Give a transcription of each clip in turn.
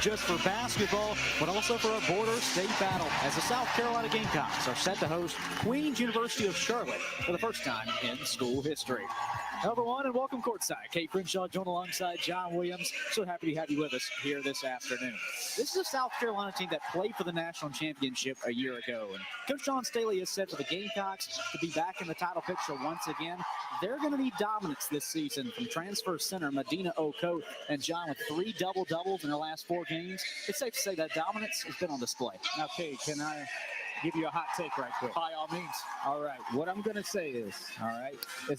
just for basketball, but also for a border state battle as the South Carolina Gamecocks are set to host Queens University of Charlotte for the first time in school history. Hello, everyone, and welcome courtside. Kate Crenshaw joined alongside John Williams. So happy to have you with us here this afternoon. This is a South Carolina team that played for the national championship a year ago. And Coach John Staley has said for the Gamecocks to be back in the title picture once again, they're going to need dominance this season from transfer center Madina Okot. And John, with 3 double-doubles in their last 4 games, it's safe to say that dominance has been on display. Now, Kate, can I give you a hot take right quick? By all means. All right. What I'm going to say is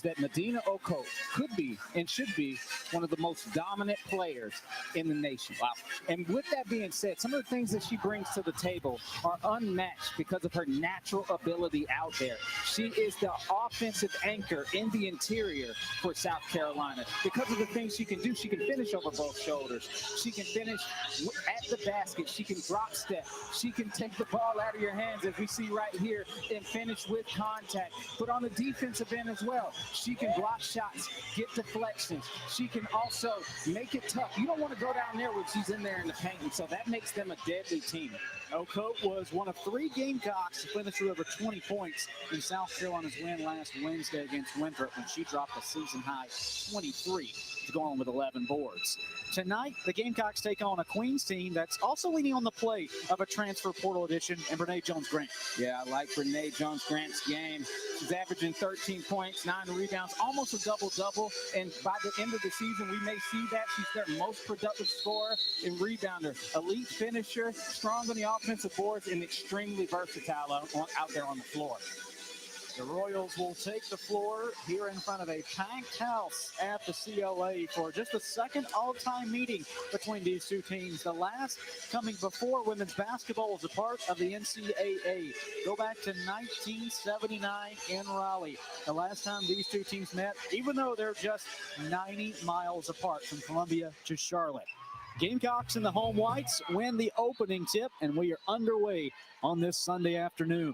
that Madina Okot could be and should be one of the most dominant players in the nation. Wow. And with that being said, some of the things that she brings to the table are unmatched because of her natural ability out there. She is the offensive anchor in the interior for South Carolina. Because of the things she can do, she can finish over both shoulders. She can finish at the basket. She can drop step. She can take the ball out of your hands, as we see right here, and finish with contact. But on the defensive end as well, she can block shots, get deflections. She can also make it tough. You don't want to go down there when she's in there in the paint, and so that makes them a deadly team. Okot was one of 3 Gamecocks to finish with over 20 points in South Carolina's win last Wednesday against Winthrop when she dropped a season-high 23 to go on with 11 boards. Tonight, the Gamecocks take on a Queens team that's also leaning on the play of a transfer portal addition and Brene Jones-Grant. Yeah, I like Brene Jones-Grant's game. She's averaging 13 points, 9 rebounds, almost a double-double. And by the end of the season, we may see that. She's their most productive scorer and rebounder. Elite finisher, strong on the offensive boards, and extremely versatile out there on the floor. The Royals will take the floor here in front of a packed house at the CLA for just the second all-time meeting between these two teams. The last coming before women's basketball was a part of the NCAAA. Go back to 1979 in Raleigh. The last time these two teams met, even though they're just 90 miles apart from Columbia to Charlotte. Gamecocks and the home whites win the opening tip, and we are underway on this Sunday afternoon.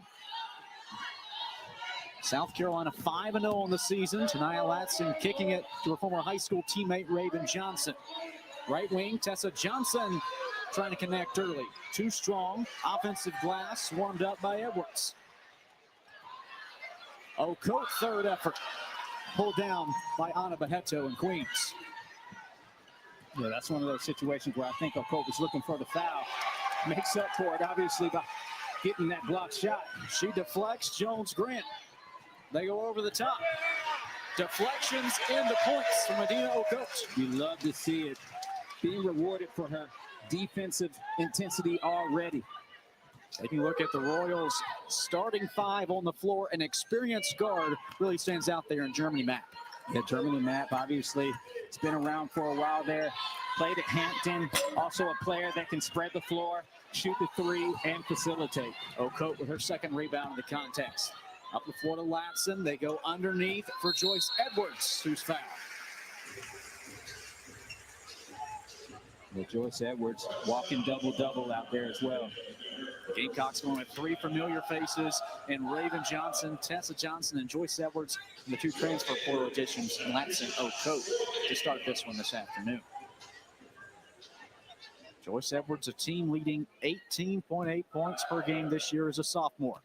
South Carolina 5-0 on the season. Tanaya Latson kicking it to her former high school teammate Raven Johnson. Right wing, Tessa Johnson trying to connect early. Too strong. Offensive glass swarmed up by Edwards. Okot, third effort. Pulled down by Anna Baheto in Queens. Yeah, that's one of those situations where I think Okot was looking for the foul. Makes up for it, obviously, by getting that block shot. She deflects Jones-Grant. They go over the top. Deflections into points from Madina Okot. You love to see it. Being rewarded for her defensive intensity already. Taking a look at the Royals' starting 5 on the floor, an experienced guard really stands out there in Germany Mapp. Yeah, Germany Mapp, obviously, it's been around for a while there. Played at Hampton, also a player that can spread the floor, shoot the 3, and facilitate. Okot with her second rebound in the contest. Up the floor to Latson. They go underneath for Joyce Edwards, who's fouled. Well, Joyce Edwards walking double-double out there as well. The Gamecocks going with 3 familiar faces in Raven Johnson, Tessa Johnson, and Joyce Edwards, and the 2 transfer portal additions, Latson Okot, to start this one this afternoon. Joyce Edwards, a team leading 18.8 points per game this year as a sophomore.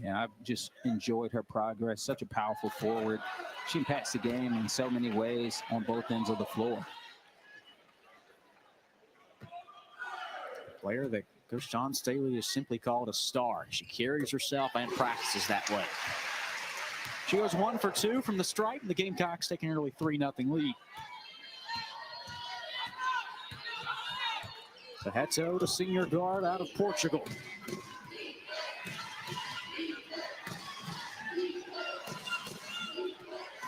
Yeah, I've just enjoyed her progress. Such a powerful forward. She impacts the game in so many ways on both ends of the floor. A player that Coach John Staley has simply called a star. She carries herself and practices that way. She goes 1 for 2 from the stripe, and the Gamecocks taking an early 3-0 lead. Baheto, the senior guard out of Portugal.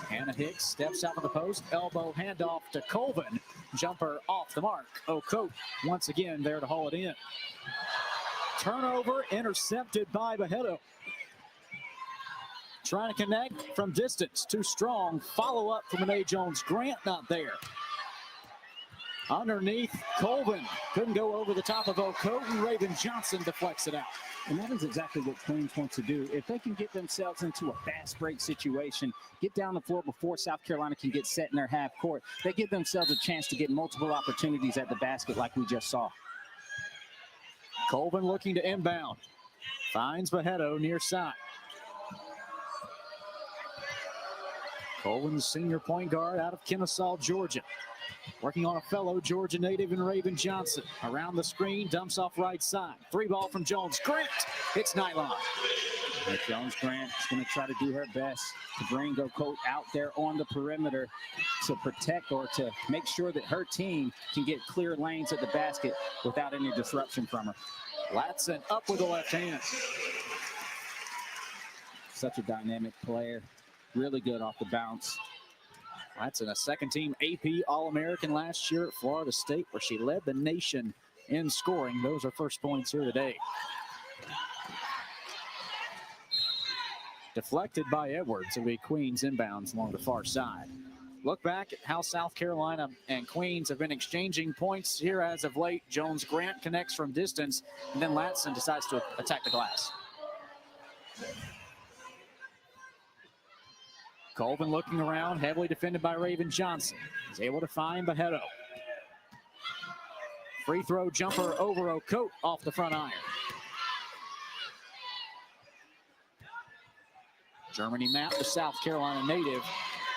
Hannah Hicks steps out of the post, elbow handoff to Colvin. Jumper off the mark. Okot once again there to haul it in. Turnover intercepted by Baheto. Trying to connect from distance. Too strong. Follow up from Brene Jones-Grant, not there. Underneath, Colvin couldn't go over the top of Okot, and Raven Johnson deflects it out. And that is exactly what Queens wants to do. If they can get themselves into a fast break situation, get down the floor before South Carolina can get set in their half court, they give themselves a chance to get multiple opportunities at the basket like we just saw. Colvin looking to inbound. Finds Behedo near side. Colvin's senior point guard out of Kennesaw, Georgia. Working on a fellow Georgia native in Raven Johnson. Around the screen, dumps off right side. Three ball from Jones. Grant hits nylon. Jones Grant is going to try to do her best to bring Okot out there on the perimeter to protect or to make sure that her team can get clear lanes at the basket without any disruption from her. Latson up with the left hand. Such a dynamic player. Really good off the bounce. Latson, a second-team AP All-American last year at Florida State, where she led the nation in scoring. Those are first points here today. Deflected by Edwards. It'll be Queens inbounds along the far side. Look back at how South Carolina and Queens have been exchanging points here as of late. Jones Grant connects from distance, and then Latson decides to attack the glass. Colvin looking around, heavily defended by Raven Johnson. He's able to find Behedo. Free throw jumper over Okot off the front iron. Germany map, the South Carolina native,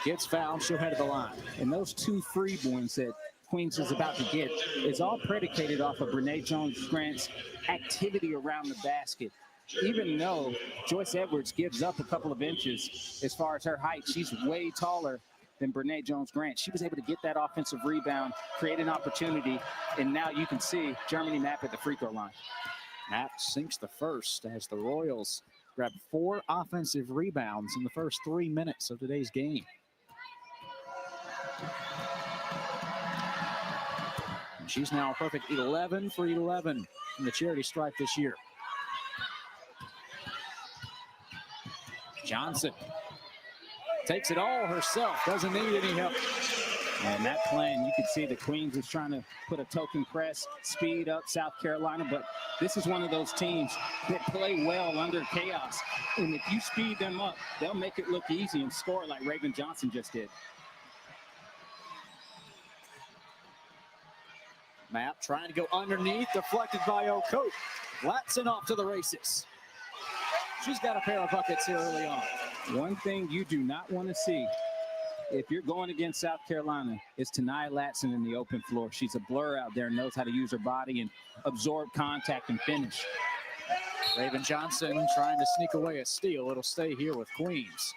gets fouled, she'll head to the line. And those two free points that Queens is about to get is all predicated off of Brene Jones-Grant's activity around the basket. Even though Joyce Edwards gives up a couple of inches as far as her height, she's way taller than Brene Jones-Grant. She was able to get that offensive rebound, create an opportunity, and now you can see Germany map at the free throw line. Map sinks the first as the Royals grab 4 offensive rebounds in the first 3 minutes of today's game. And she's now a perfect 11 for 11 in the charity stripe this year. Johnson takes it all herself, doesn't need any help. And that plan, you could see the Queens was trying to put a token press, speed up South Carolina, but this is one of those teams that play well under chaos. And if you speed them up, they'll make it look easy and score like Raven Johnson just did. Map trying to go underneath, deflected by Okot. Latson off to the races. She's got a pair of buckets here early on. One thing you do not want to see if you're going against South Carolina is Tenaya Latson in the open floor. She's a blur out there and knows how to use her body and absorb contact and finish. Raven Johnson trying to sneak away a steal. It'll stay here with Queens.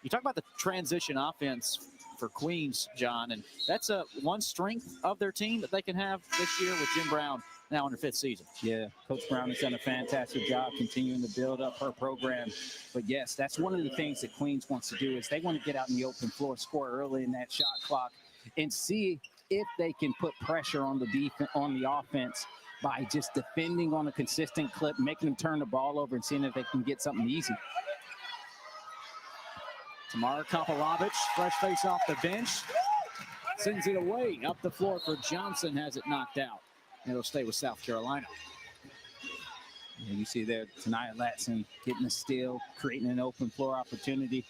You talk about the transition offense for Queens, John, and that's one strength of their team that they can have this year with Jim Brown now in her 5th season. Yeah, Coach Brown has done a fantastic job continuing to build up her program. But yes, that's one of the things that Queens wants to do is they want to get out in the open floor, score early in that shot clock, and see if they can put pressure on the defense, on the offense by just defending on a consistent clip, making them turn the ball over and seeing if they can get something easy. Tamara Kopalovic, fresh face off the bench, sends it away. Up the floor for Johnson, has it knocked out. It'll stay with South Carolina. Yeah, you see there, Tenaya Latson getting a steal, creating an open floor opportunity.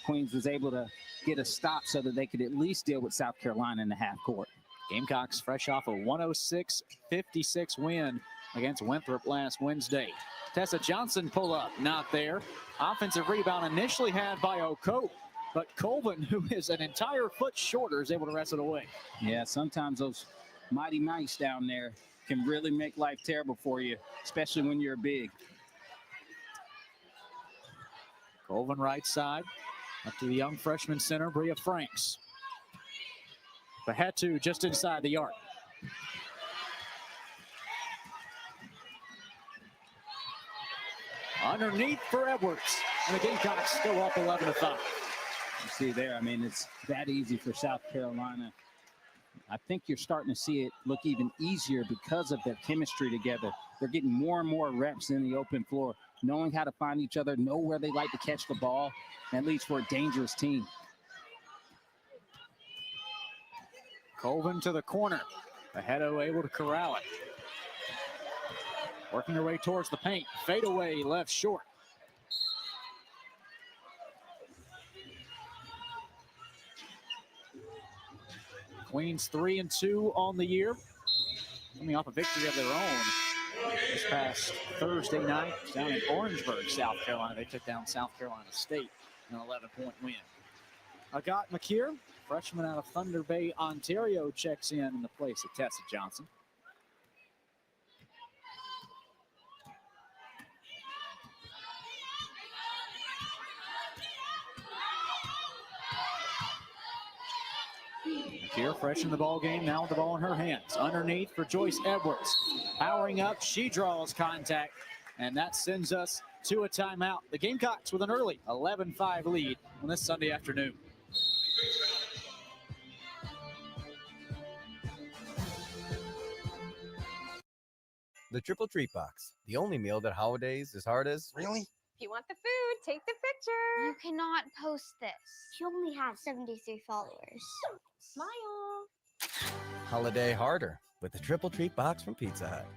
Queens was able to get a stop so that they could at least deal with South Carolina in the half court. Gamecocks fresh off a 106-56 win against Winthrop last Wednesday. Tessa Johnson pull up, not there. Offensive rebound initially had by Okot, but Colvin, who is an entire foot shorter, is able to wrest it away. Yeah, sometimes those mighty mice down there can really make life terrible for you, especially when you're big. Colvin right side, up to the young freshman center, Bria Franks. Behedo just inside the arc. Underneath for Edwards, and the Gamecocks still up 11-5. You see there, I mean, it's that easy for South Carolina. I think you're starting to see it look even easier because of their chemistry together. They're getting more and more reps in the open floor, knowing how to find each other, know where they like to catch the ball. That leads for a dangerous team. Colvin to the corner. Ahedo able to corral it. Working her way towards the paint. Fade away, left short. Queens 3-2 on the year, coming off a victory of their own this past Thursday night down in Orangeburg, South Carolina. They took down South Carolina State in an 11-point win. Okot McKeer, freshman out of Thunder Bay, Ontario, checks in the place of Tessa Johnson. Here, fresh in the ball game, now with the ball in her hands. Underneath for Joyce Edwards. Powering up, she draws contact, and that sends us to a timeout. The Gamecocks with an early 11-5 lead on this Sunday afternoon. The Triple Treat Box, the only meal that holidays as hard as... Really? If you want the food, take the picture. You cannot post this. She only has 73 followers. Smile. Holiday harder with the Triple Treat Box from Pizza Hut.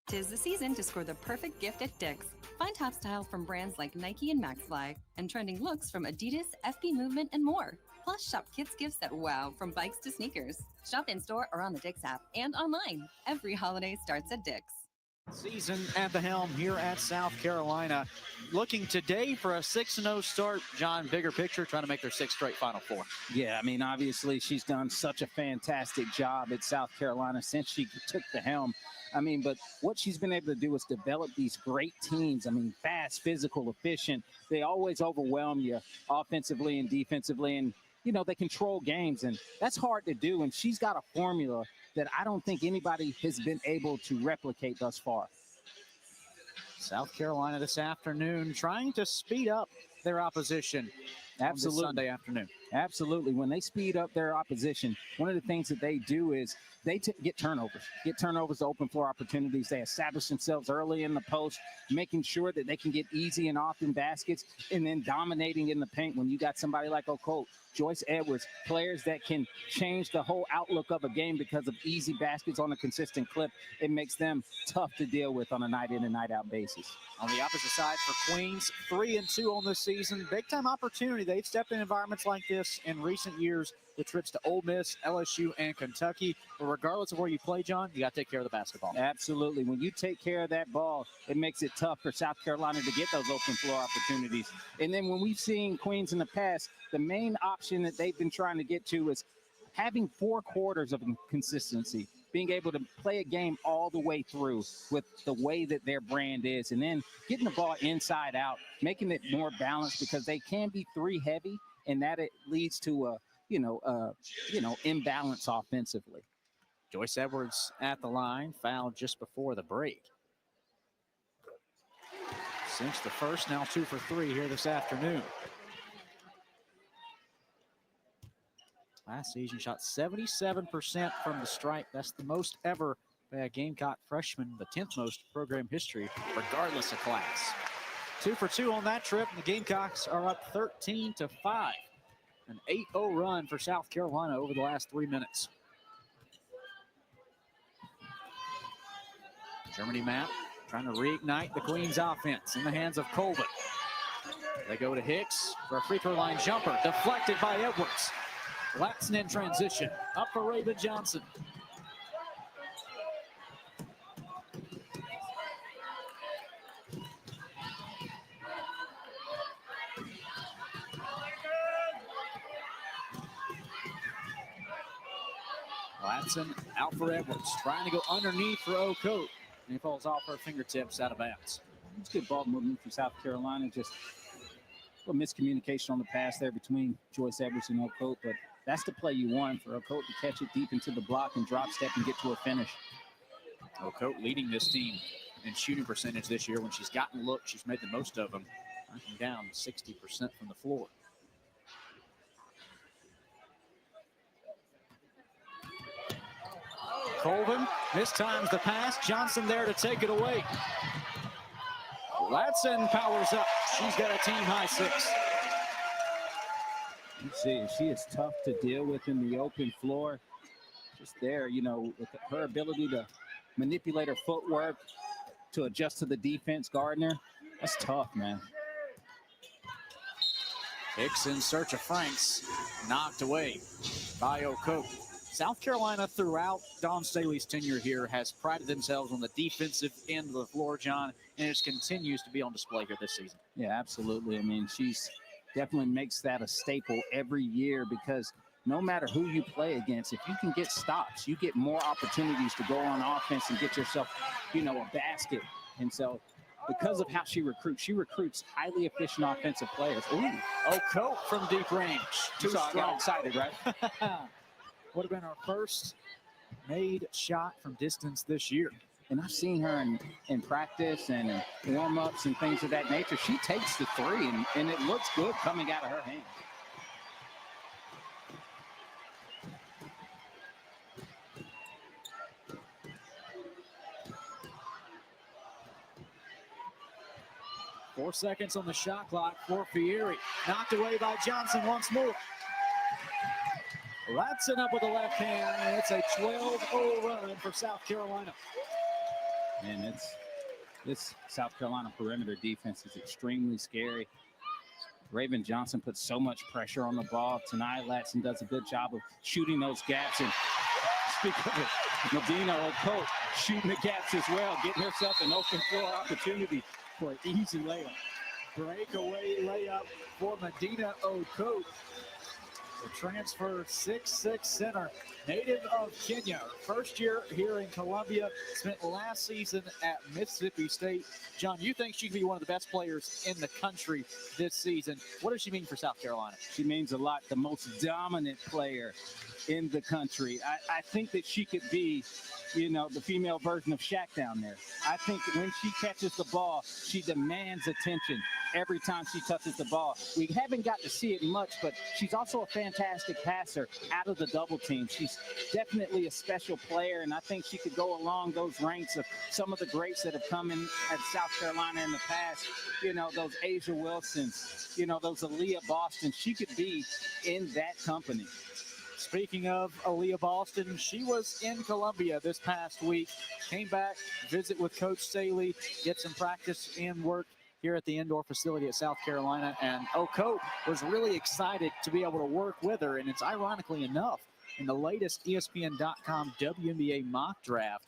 'Tis the season to score the perfect gift at Dick's. Find top styles from brands like Nike and Maxfly, and trending looks from Adidas, FB Movement, and more. Plus, shop kids' gifts that wow, from bikes to sneakers. Shop in-store or on the Dick's app and online. Every holiday starts at Dick's. Season at the helm here at South Carolina. Looking today for a 6-0 start. John, bigger picture, trying to make their 6th straight Final Four. Yeah, I mean, obviously she's done such a fantastic job at South Carolina since she took the helm. I mean, but what she's been able to do is develop these great teams. I mean, fast, physical, efficient. They always overwhelm you offensively and defensively, and, you know, they control games, and that's hard to do. And she's got a formula that I don't think anybody has been able to replicate thus far. South Carolina this afternoon trying to speed up their opposition. Absolutely. Sunday afternoon. Absolutely. When they speed up their opposition, one of the things that they do is they get turnovers to open floor opportunities. They establish themselves early in the post, making sure that they can get easy and often baskets, and then dominating in the paint when you got somebody like Okot, Joyce Edwards, players that can change the whole outlook of a game because of easy baskets on a consistent clip. It makes them tough to deal with on a night in and night out basis. On the opposite side for Queens, 3-2 on this season. Big time opportunity. They've stepped in environments like this in recent years with trips to Ole Miss, LSU, and Kentucky. But regardless of where you play, John, you got to take care of the basketball. Absolutely. When you take care of that ball, it makes it tough for South Carolina to get those open floor opportunities. And then when we've seen Queens in the past, the main option that they've been trying to get to is having 4 quarters of consistency, being able to play a game all the way through with the way that their brand is, and then getting the ball inside out, making it more balanced because they can be 3 heavy, and that it leads to a imbalance offensively. Joyce Edwards at the line, fouled just before the break. Sinks the first, now 2 for 3 here this afternoon. Last season, shot 77% from the stripe. That's the most ever by a Gamecock freshman, the 10th most program history, regardless of class. 2 for 2 on that trip, and the Gamecocks are up 13-5. An 8-0 run for South Carolina over the last 3 minutes. Germany map trying to reignite the Queens offense in the hands of Colvin. They go to Hicks for a free throw line jumper, deflected by Edwards. Latson in transition, up for Raven Johnson. Latson out for Edwards, trying to go underneath for Okot, and he falls off her fingertips out of bounds. It's good ball movement from South Carolina, just a little miscommunication on the pass there between Joyce Edwards and Okot, but that's the play you want, for Okot to catch it deep into the block and drop step and get to a finish. Okot leading this team in shooting percentage this year. When she's gotten looks, she's made the most of them, knocking down 60% from the floor. Colvin mistimes the pass. Johnson there to take it away. Latson powers up. She's got a team-high 6. You see, she is tough to deal with in the open floor. just there, you know, with her ability to manipulate her footwork to adjust to the defense, Gardner. That's tough, man. Hicks in search of Franks, knocked away by Okot. South Carolina, throughout Dawn Staley's tenure here, has prided themselves on the defensive end of the floor, John, and it continues to be on display here this season. Yeah, absolutely. I mean, she's definitely makes that a staple every year because no matter who you play against, if you can get stops, you get more opportunities to go on offense and get yourself, you know, a basket. And so because of how she recruits highly efficient offensive players. Ooh, Okot from deep range. Too so I strong. got excited, right? Would have been our first made shot from distance this year. And I've seen her in practice and in warm-ups and things of that nature. She takes the three, and it looks good coming out of her hand. Four seconds on the shot clock for Fieri. Knocked away by Johnson once more. Latson up with the left hand, and it's a 12-0 run for South Carolina. And this South Carolina perimeter defense is extremely scary. Raven Johnson puts so much pressure on the ball. Tonight, Latson does a good job of shooting those gaps. And speak of it, Madina Okot shooting the gaps as well, getting herself an open floor opportunity for an easy layup. Breakaway layup for Madina Okot. The transfer 6'6" center, native of Kenya. First year here in Columbia, spent last season at Mississippi State. John, you think she could be one of the best players in the country this season. What does she mean for South Carolina? She means a lot. The most dominant player in the country. I think that she could be, you know, the female version of Shaq down there. I think when she catches the ball, she demands attention every time she touches the ball. We haven't got to see it much, but she's also a fantastic passer out of the double team. She's definitely a special player, and I think she could go along those ranks of some of the greats that have come in at South Carolina in the past. You know, those Asia Wilsons, you know, those Aaliyah Boston. She could be in that company. Speaking of Aaliyah Boston, she was in Columbia this past week. Came back, visit with Coach Staley, get some practice and work here at the indoor facility at South Carolina. And Okot was really excited to be able to work with her. And it's ironically enough, in the latest ESPN.com WNBA mock draft,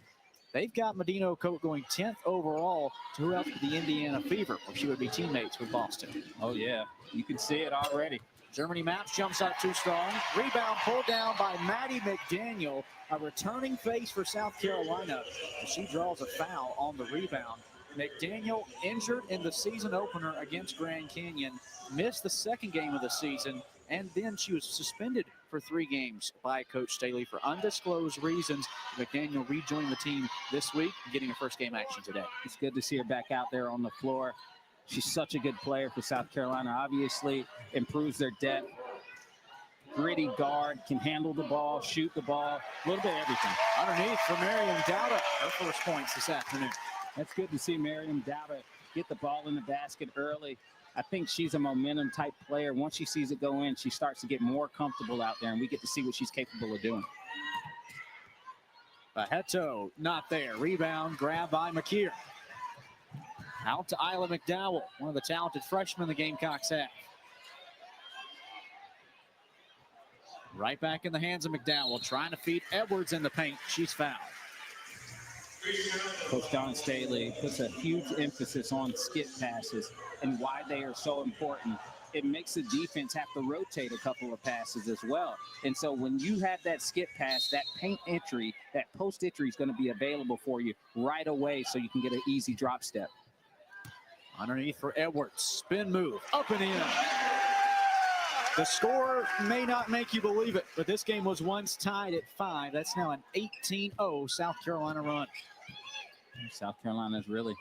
they've got Madina Okot going 10th overall to who else but the Indiana Fever, where she would be teammates with Boston. Oh, yeah. You can see it already. Germany Maps jumps out too strong. Rebound pulled down by Maddie McDaniel, a returning face for South Carolina. She draws a foul on the rebound. McDaniel injured in the season opener against Grand Canyon, missed the second game of the season, and then she was suspended for 3 games by Coach Staley for undisclosed reasons. McDaniel rejoined the team this week, getting her first game action today. It's good to see her back out there on the floor. She's such a good player for South Carolina. Obviously improves their depth. Gritty guard, can handle the ball, shoot the ball, a little bit of everything. Underneath for Miriam Dowda, her first points this afternoon. That's good to see Miriam Dowda get the ball in the basket early. I think she's a momentum type player. Once she sees it go in, she starts to get more comfortable out there, and we get to see what she's capable of doing. Baheto, not there. Rebound, grab by McKeer. Out to Isla McDowell, one of the talented freshmen the Gamecocks have. Right back in the hands of McDowell, trying to feed Edwards in the paint. She's fouled. Coach Dawn Staley puts a huge emphasis on skip passes and why they are so important. It makes the defense have to rotate a couple of passes as well. And so when you have that skip pass, that paint entry, that post entry is going to be available for you right away so you can get an easy drop step. Underneath for Edwards, spin move, up and in. The score may not make you believe it, but this game was once tied at 5. That's now an 18-0 South Carolina run. South Carolina's really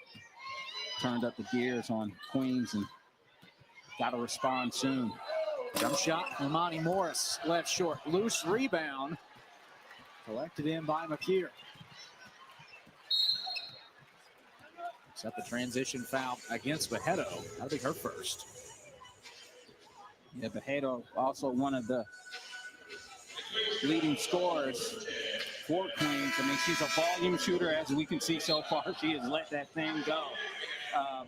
turned up the gears on Queens and got to respond soon. Jump shot from Imani Morris, left short. Loose rebound, collected in by McKeer. Set the transition foul against Baheto. That'll be her first. Yeah, Baheto also one of the leading scorers for Queens. I mean, she's a volume shooter, as we can see so far. She has let that thing go.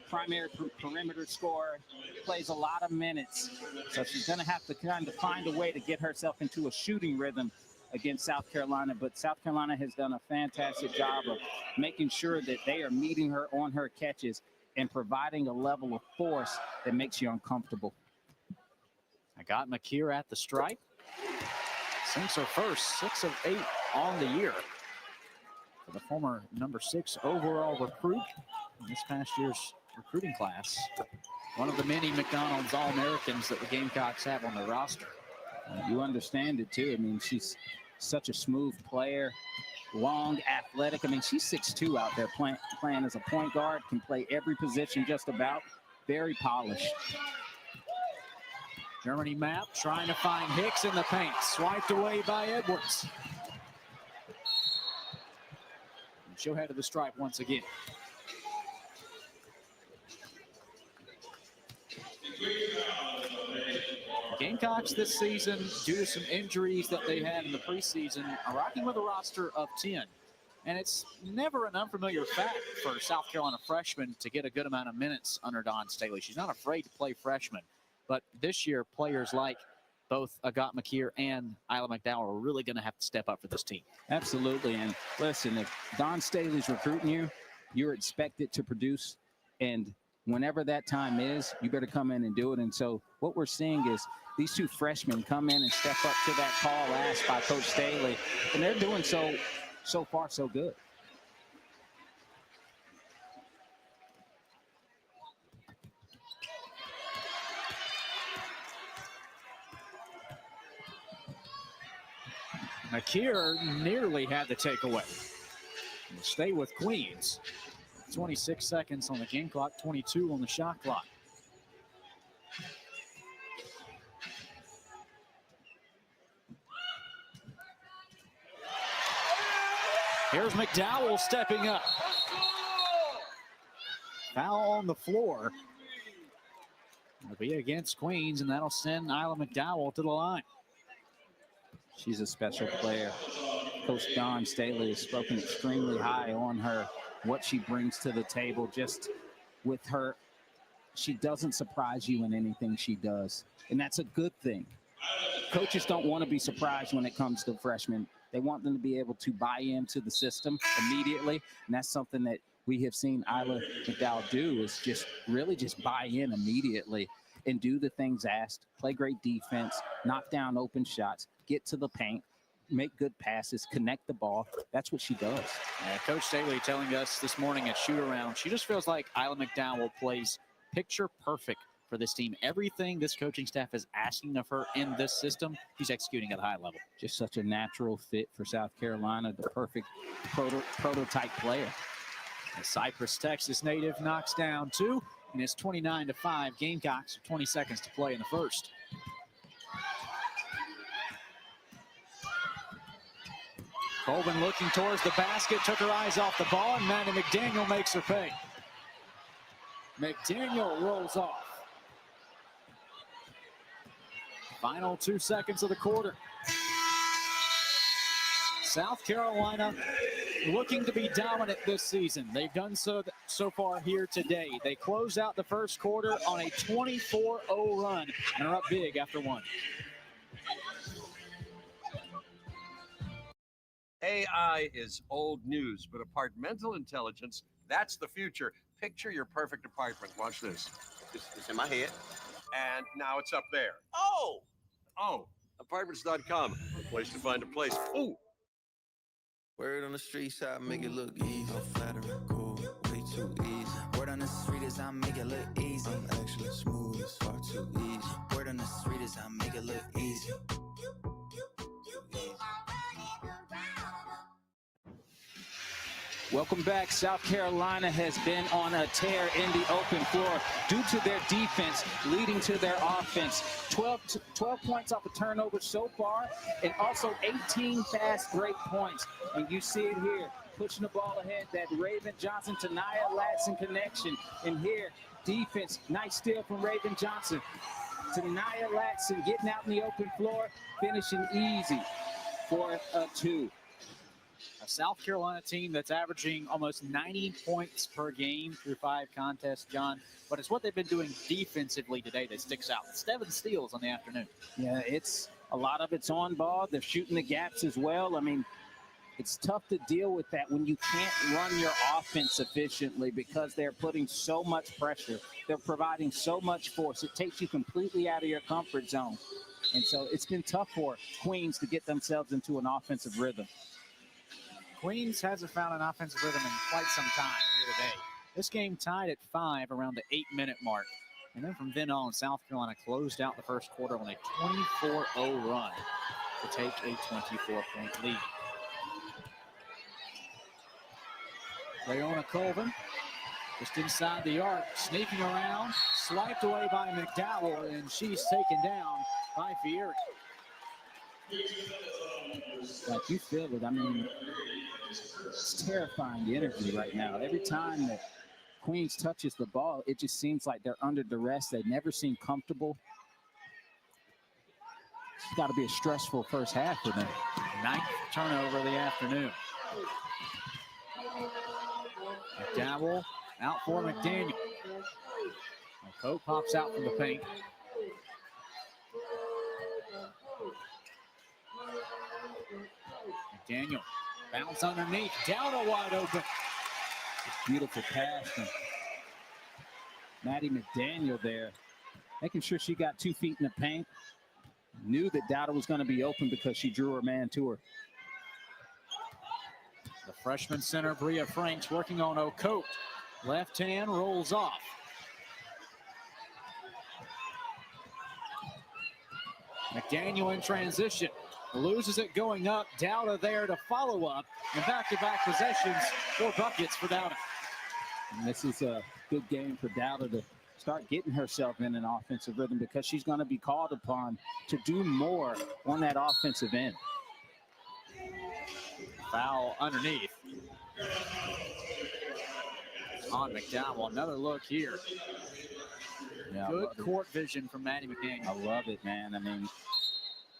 Primary perimeter scorer, plays a lot of minutes. So she's going to have to kind of find a way to get herself into a shooting rhythm against South Carolina. But South Carolina has done a fantastic job of making sure that they are meeting her on her catches and providing a level of force that makes you uncomfortable. I got McKeer at the stripe. Sinks her first 6 of 8 on the year for the former number 6 overall recruit in this past year's recruiting class. One of the many McDonald's All-Americans that the Gamecocks have on their roster. You understand it too. I mean, she's such a smooth player, long, athletic. I mean, she's 6'2" out there playing as a point guard, can play every position just about, very polished. Germany map trying to find Hicks in the paint, swiped away by Edwards. And she'll head to the stripe once again. The Gamecocks this season, due to some injuries that they had in the preseason, are rocking with a roster of 10. And it's never an unfamiliar fact for South Carolina freshmen to get a good amount of minutes under Dawn Staley. She's not afraid to play freshmen. But this year, players like both Okot McKeer and Isla McDowell are really going to have to step up for this team. Absolutely. And listen, if Dawn Staley's recruiting you, you're expected to produce. And whenever that time is, you better come in and do it. And so what we're seeing is these two freshmen come in and step up to that call asked by Coach Staley. And they're doing so far, so good. McKeer nearly had the takeaway. We'll stay with Queens. 26 seconds on the game clock, 22 on the shot clock. Here's McDowell stepping up. Foul on the floor. It'll be against Queens, and that'll send Isla McDowell to the line. She's a special player. Coach Dawn Staley has spoken extremely high on her, what she brings to the table. Just with her, she doesn't surprise you in anything she does, and that's a good thing. Coaches don't want to be surprised when it comes to freshmen. They want them to be able to buy into the system immediately, and that's something that we have seen Isla McDowell do, is just really just buy in immediately and do the things asked, play great defense, knock down open shots, get to the paint, make good passes, connect the ball. That's what she does. Yeah, Coach Staley telling us this morning at shoot-around, she just feels like Isla McDowell plays picture perfect for this team. Everything this coaching staff is asking of her in this system, she's executing at a high level. Just such a natural fit for South Carolina, the perfect prototype player. The Cypress, Texas native knocks down 2, and it's 29-5. Gamecocks, 20 seconds to play in the first. Colvin looking towards the basket, took her eyes off the ball, and Madina McDaniel makes her pay. McDaniel rolls off. Final 2 seconds of the quarter. South Carolina looking to be dominant this season. They've done so far here today. They close out the first quarter on a 24-0 run and are up big after 1. AI is old news, but apartmental intelligence, that's the future. Picture your perfect apartment. Watch this. It's in my head. And now it's up there. Oh, apartments.com, a place to find a place. Oh. Word on the street side, make it look easy. I'm flattering, cool, way too easy. Word on the street is I make it look easy. I'm actually smooth, it's far too easy. Word on the street is I make it look easy. Welcome back. South Carolina has been on a tear in the open floor due to their defense leading to their offense. 12 points off of turnovers so far, and also 18 fast break points. And you see it here, pushing the ball ahead, that Raven Johnson to Nia Latson connection. And here, defense, nice steal from Raven Johnson to Nia Latson, getting out in the open floor, finishing easy for a 2. A South Carolina team that's averaging almost 90 points per game through 5 contests, John. But it's what they've been doing defensively today that sticks out. 7 steals on the afternoon. Yeah, a lot of it's on ball. They're shooting the gaps as well. I mean, it's tough to deal with that when you can't run your offense efficiently because they're putting so much pressure. They're providing so much force. It takes you completely out of your comfort zone. And so it's been tough for Queens to get themselves into an offensive rhythm. Queens hasn't found an offensive rhythm in quite some time here today. This game tied at 5 around the 8-minute mark. And then from then on, South Carolina closed out the first quarter on a 24-0 run to take a 24-point lead. Leona Colvin just inside the arc, sneaking around, swiped away by McDowell, and she's taken down by Fieri. Like, you feel it. I mean, it's terrifying, the energy right now. Every time that Queens touches the ball, it just seems like they're under duress. They never seem comfortable. It's got to be a stressful first half for them. 9th turnover of the afternoon. McDowell out for McDaniel. Okot pops out from the paint. McDaniel bounce underneath, down a wide open. Beautiful pass from Maddie McDaniel there, making sure she got 2 feet in the paint. Knew that Dowdle was going to be open because she drew her man to her. The freshman center, Bria Franks, working on Okot. Left hand rolls off. McDaniel in transition. Loses it going up. Dowda there to follow up. And back-to-back possessions for buckets for Dowda. And this is a good game for Dowda to start getting herself in an offensive rhythm because she's going to be called upon to do more on that offensive end. Foul underneath on McDowell. Another look here. Yeah, good court vision from Maddie McDaniel. I love it, man. I mean,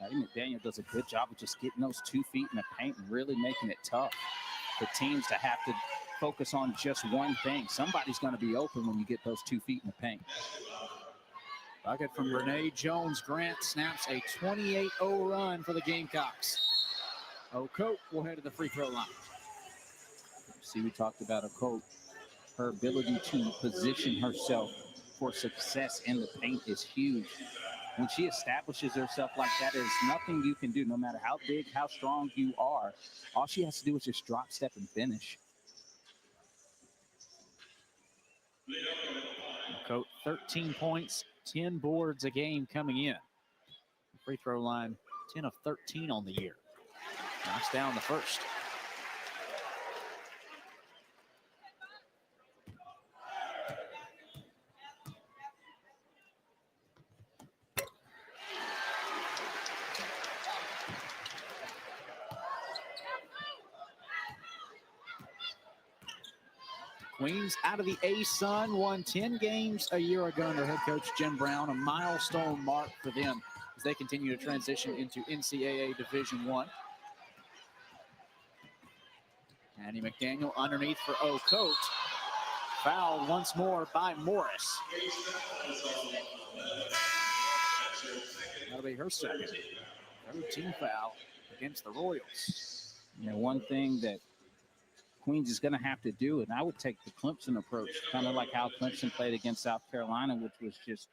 Maddie McDaniel does a good job of just getting those 2 feet in the paint and really making it tough for teams to have to focus on just one thing. Somebody's going to be open when you get those 2 feet in the paint. Bucket from Renee Jones-Grant snaps a 28-0 run for the Gamecocks. Okot will head to the free throw line. See, we talked about Okot. Her ability to position herself for success in the paint is huge. When she establishes herself like that, there's nothing you can do, no matter how big, how strong you are. All she has to do is just drop, step, and finish. Okot, 13 points, 10 boards a game coming in. Free throw line, 10 of 13 on the year. Knocks down the first. Queens out of the A-Sun, won 10 games a year ago under head coach Jim Brown, a milestone mark for them as they continue to transition into NCAA Division I. Annie McDaniel underneath for Okot. Fouled once more by Morris. That'll be her second. 13 foul against the Royals. You know, one thing that Queens is going to have to do, and I would take the Clemson approach, kind of like how Clemson played against South Carolina, which was just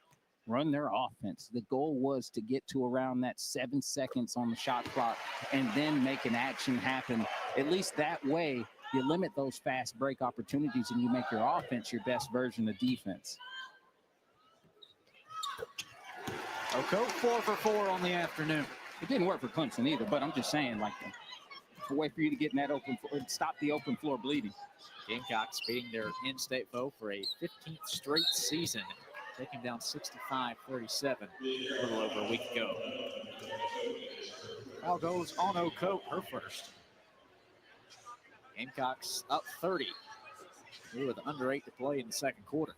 run their offense. The goal was to get to around that 7 seconds on the shot clock and then make an action happen. At least that way, you limit those fast break opportunities and you make your offense your best version of defense. Okot 4 for 4 on the afternoon. It didn't work for Clemson either, but I'm just saying, like, a way for you to get in that open floor, stop the open floor bleeding. Gamecocks beating their in-state foe for a 15th straight season, taking down 65-37 a little over a week ago. Foul goes on Okot, her first. Gamecocks up 30 with under 8 to play in the second quarter.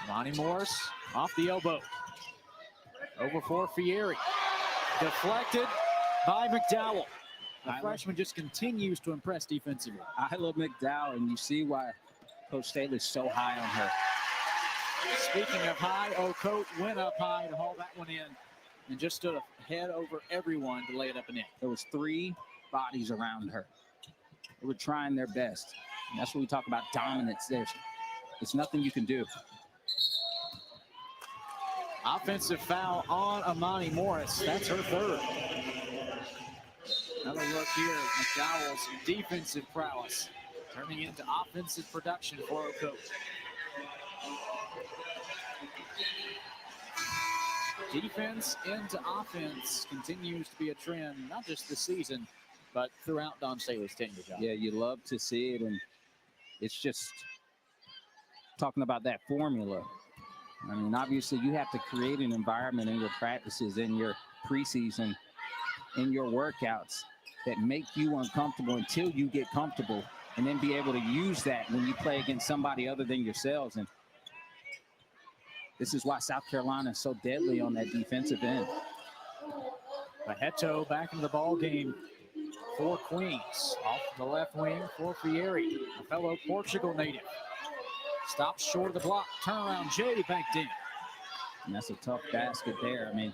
Lonnie Morris off the elbow. Over for Fieri. Deflected by McDowell. The freshman just continues to impress defensively. I love McDowell, and you see why Coach Staley's so high on her. Speaking of high, Okot went up high to haul that one in and just stood head over everyone to lay it up and in. There was 3 bodies around her. They were trying their best. And that's what we talk about dominance. There's nothing you can do. Offensive foul on Amani Morris. That's her 3rd. Another look here at McDowell's defensive prowess, turning into offensive production for Okot. Defense into offense continues to be a trend, not just this season, but throughout Don Staley's tenure, John. Yeah, you love to see it, and it's just talking about that formula. I mean, obviously, you have to create an environment in your practices, in your preseason, in your workouts that make you uncomfortable until you get comfortable, and then be able to use that when you play against somebody other than yourselves. And this is why South Carolina is so deadly on that defensive end. Barreto back into the ball game for Queens. Off the left wing for Fieri, a fellow Portugal native. Stops short of the block. Turnaround J banked in. And that's a tough basket there. I mean,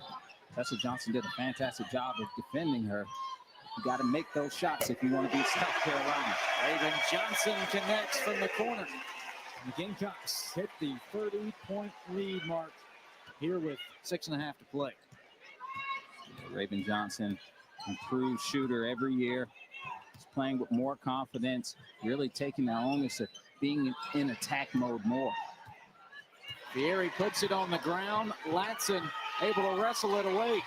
Tessa Johnson did a fantastic job of defending her. You got to make those shots if you want to beat South Carolina. Raven Johnson connects from the corner. The Gamecocks hit the 30-point lead mark here with 6.5 to play. Raven Johnson, improved shooter every year. He's playing with more confidence, really taking the onus of being in attack mode more. Fieri puts it on the ground. Latson able to wrestle it away.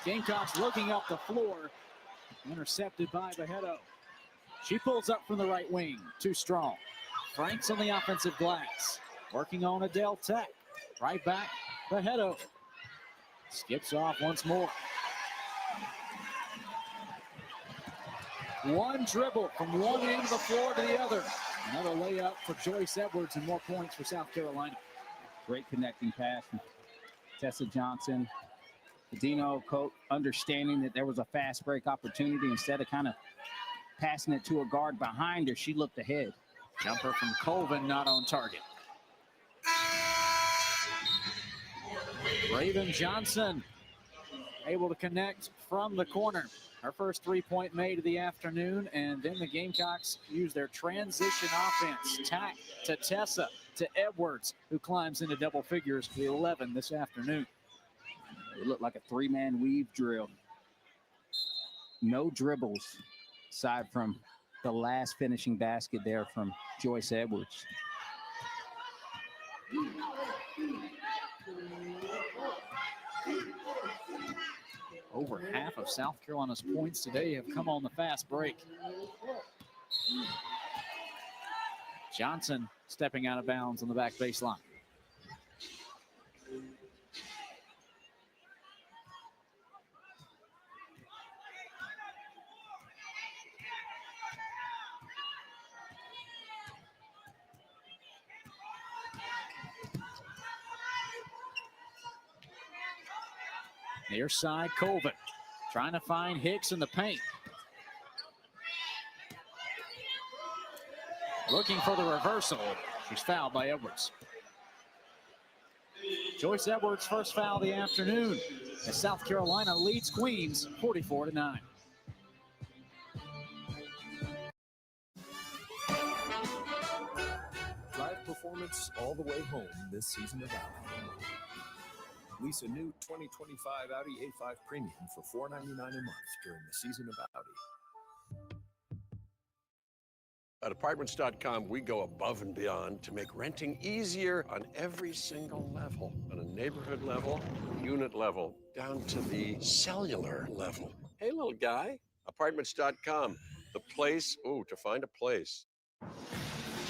Gamecocks looking up the floor. Intercepted by Barreto. She pulls up from the right wing. Too strong. Franks on the offensive glass. Working on Adhel Tech. Right back. Barreto skips off once more. One dribble from one end of the floor to the other. Another layup for Joyce Edwards and more points for South Carolina. Great connecting pass from Tessa Johnson. Madina Okot understanding that there was a fast break opportunity. Instead of kind of passing it to a guard behind her, she looked ahead. Jumper from Colvin not on target. Raven Johnson able to connect from the corner. Her first 3-point made of the afternoon, and then the Gamecocks use their transition offense. Tack to Tessa, to Edwards, who climbs into double figures to 11 this afternoon. It looked like a 3-man weave drill. No dribbles, aside from the last finishing basket there from Joyce Edwards. Over half of South Carolina's points today have come on the fast break. Johnson stepping out of bounds on the back baseline. Near side, Colvin trying to find Hicks in the paint. Looking for the reversal. She's fouled by Edwards. Joyce Edwards' first foul of the afternoon as South Carolina leads Queens 44-9. Drive performance all the way home this season of Audi. Lease a new 2025 Audi A5 Premium for $499 a month during the season of Audi. At Apartments.com, we go above and beyond to make renting easier on every single level. On a neighborhood level, unit level, down to the cellular level. Hey, little guy. Apartments.com, the place, to find a place.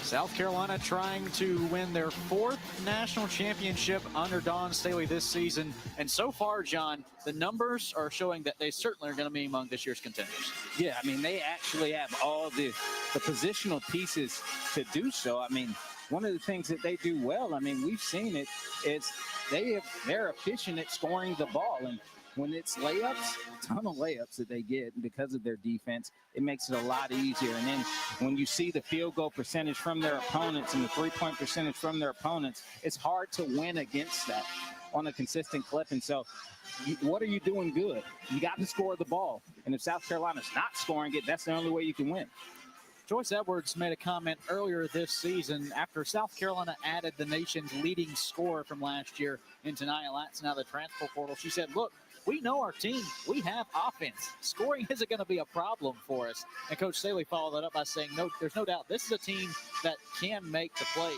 South Carolina trying to win their 4th national championship under Don Staley this season. And so far, John, the numbers are showing that they certainly are going to be among this year's contenders. Yeah, I mean, they actually have all the positional pieces to do so. I mean, one of the things that they do well, I mean, we've seen it, is they're efficient at scoring the ball. And when it's layups, a ton of layups that they get because of their defense, it makes it a lot easier. And then when you see the field goal percentage from their opponents and the three-point percentage from their opponents, it's hard to win against that on a consistent clip. And so what are you doing good? You got to score the ball. And if South Carolina's not scoring it, that's the only way you can win. Joyce Edwards made a comment earlier this season after South Carolina added the nation's leading scorer from last year into Nia Latson out of the transfer portal. She said, look, we know our team. We have offense. Scoring isn't going to be a problem for us. And Coach Staley followed that up by saying, no, there's no doubt this is a team that can make the plays.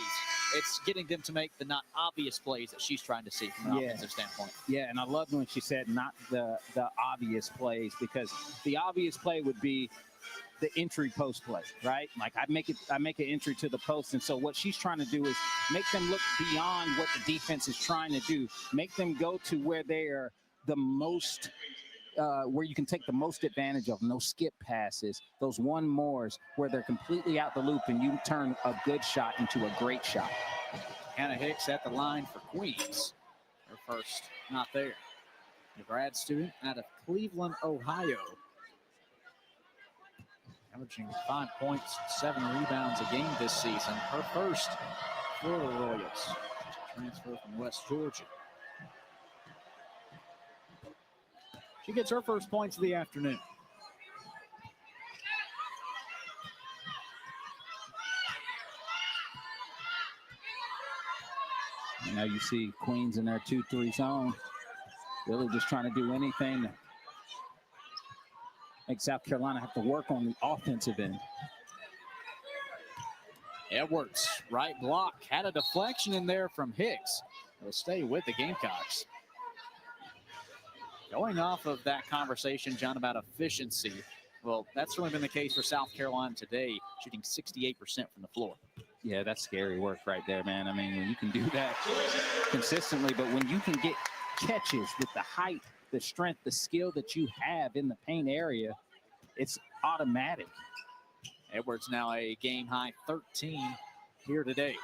It's getting them to make the not obvious plays that she's trying to see from an offensive standpoint. Yeah, and I loved when she said not the obvious plays, because the obvious play would be the entry post play, right? Like I make an entry to the post. And so what she's trying to do is make them look beyond what the defense is trying to do, make them go to where they are the most, where you can take the most advantage of them, those skip passes, those one mores where they're completely out the loop and you turn a good shot into a great shot. Hannah Hicks at the line for Queens. Her first not there. A grad student out of Cleveland, Ohio. Averaging 5 points, 7 rebounds a game this season. Her first for the Royals. Transfer from West Georgia. She gets her first points of the afternoon. Now you see Queens in their 2-3 zone, really just trying to do anything to make South Carolina have to work on the offensive end. Edwards, right block, had a deflection in there from Hicks. Will stay with the Gamecocks. Going off of that conversation, John, about efficiency, well, that's certainly been the case for South Carolina today, shooting 68% from the floor. Yeah, that's scary work right there, man. I mean, when you can do that consistently, but when you can get catches with the height, the strength, the skill that you have in the paint area, it's automatic. Edwards now a game-high 13 here today.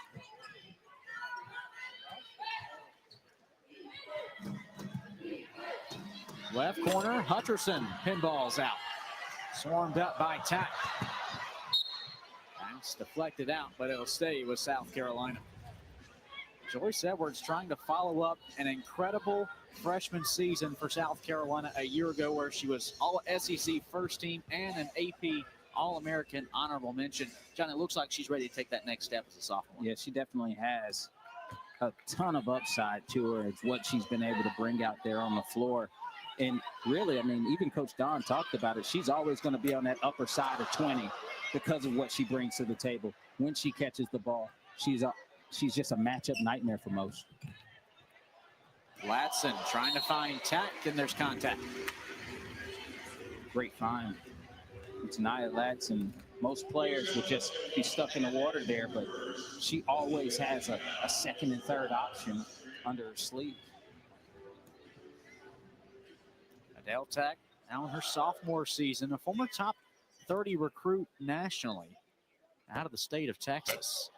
Left corner, Hutcherson pinballs out. Swarmed up by Tack. Bounce deflected out, but it'll stay with South Carolina. Joyce Edwards trying to follow up an incredible freshman season for South Carolina a year ago, where she was all SEC first team and an AP All-American honorable mention. John, it looks like she's ready to take that next step as a sophomore. Yeah, she definitely has a ton of upside to her. It's what she's been able to bring out there on the floor. And really, I mean, even Coach Don talked about it. She's always going to be on that upper side of 20 because of what she brings to the table. When she catches the ball, she's just a matchup nightmare for most. Latson trying to find Tack, and there's contact. Great find. It's Nia Latson. Most players would just be stuck in the water there, but she always has a second and third option under her sleeve. Adhel Tack now in her sophomore season, a former top 30 recruit nationally out of the state of Texas.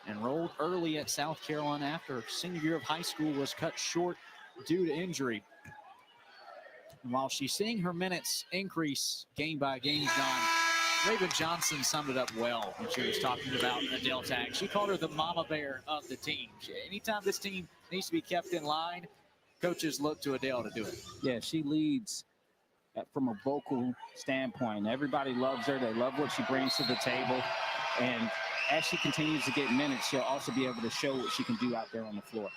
Enrolled early at South Carolina after her senior year of high school was cut short due to injury. And while she's seeing her minutes increase game by game, John, Raven Johnson summed it up well when she was talking about Adhel Tack. She called her the mama bear of the team. Anytime this team needs to be kept in line, coaches look to Adhel to do it. Yeah, she leads from a vocal standpoint. Everybody loves her. They love what she brings to the table. And as she continues to get minutes, she'll also be able to show what she can do out there on the floor.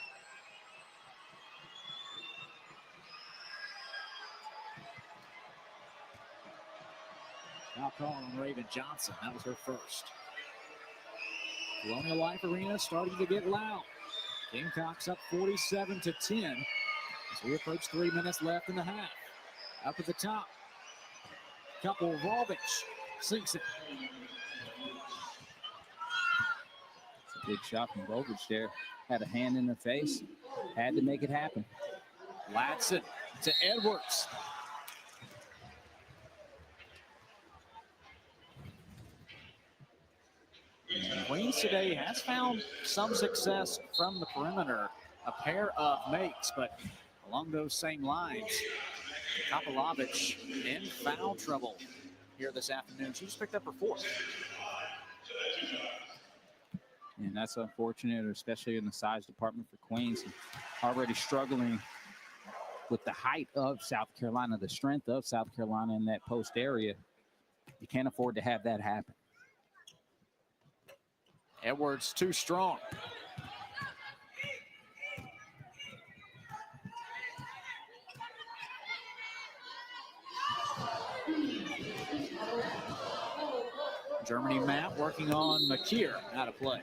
Foul call on Raven Johnson. That was her first. Colonial Life Arena starting to get loud. Gamecocks up 47-10 as we approach 3 minutes left in the half. Up at the top. Couple of Volvich sinks it. It's a big shot from Volvich there. Had a hand in the face. Had to make it happen. Latson to Edwards. Queens today has found some success from the perimeter, a pair of makes, but along those same lines, Kapelovic in foul trouble here this afternoon. She just picked up her fourth. And that's unfortunate, especially in the size department for Queens. Already struggling with the height of South Carolina, the strength of South Carolina in that post area. You can't afford to have that happen. Edwards too strong. Germany map working on Makir out of play.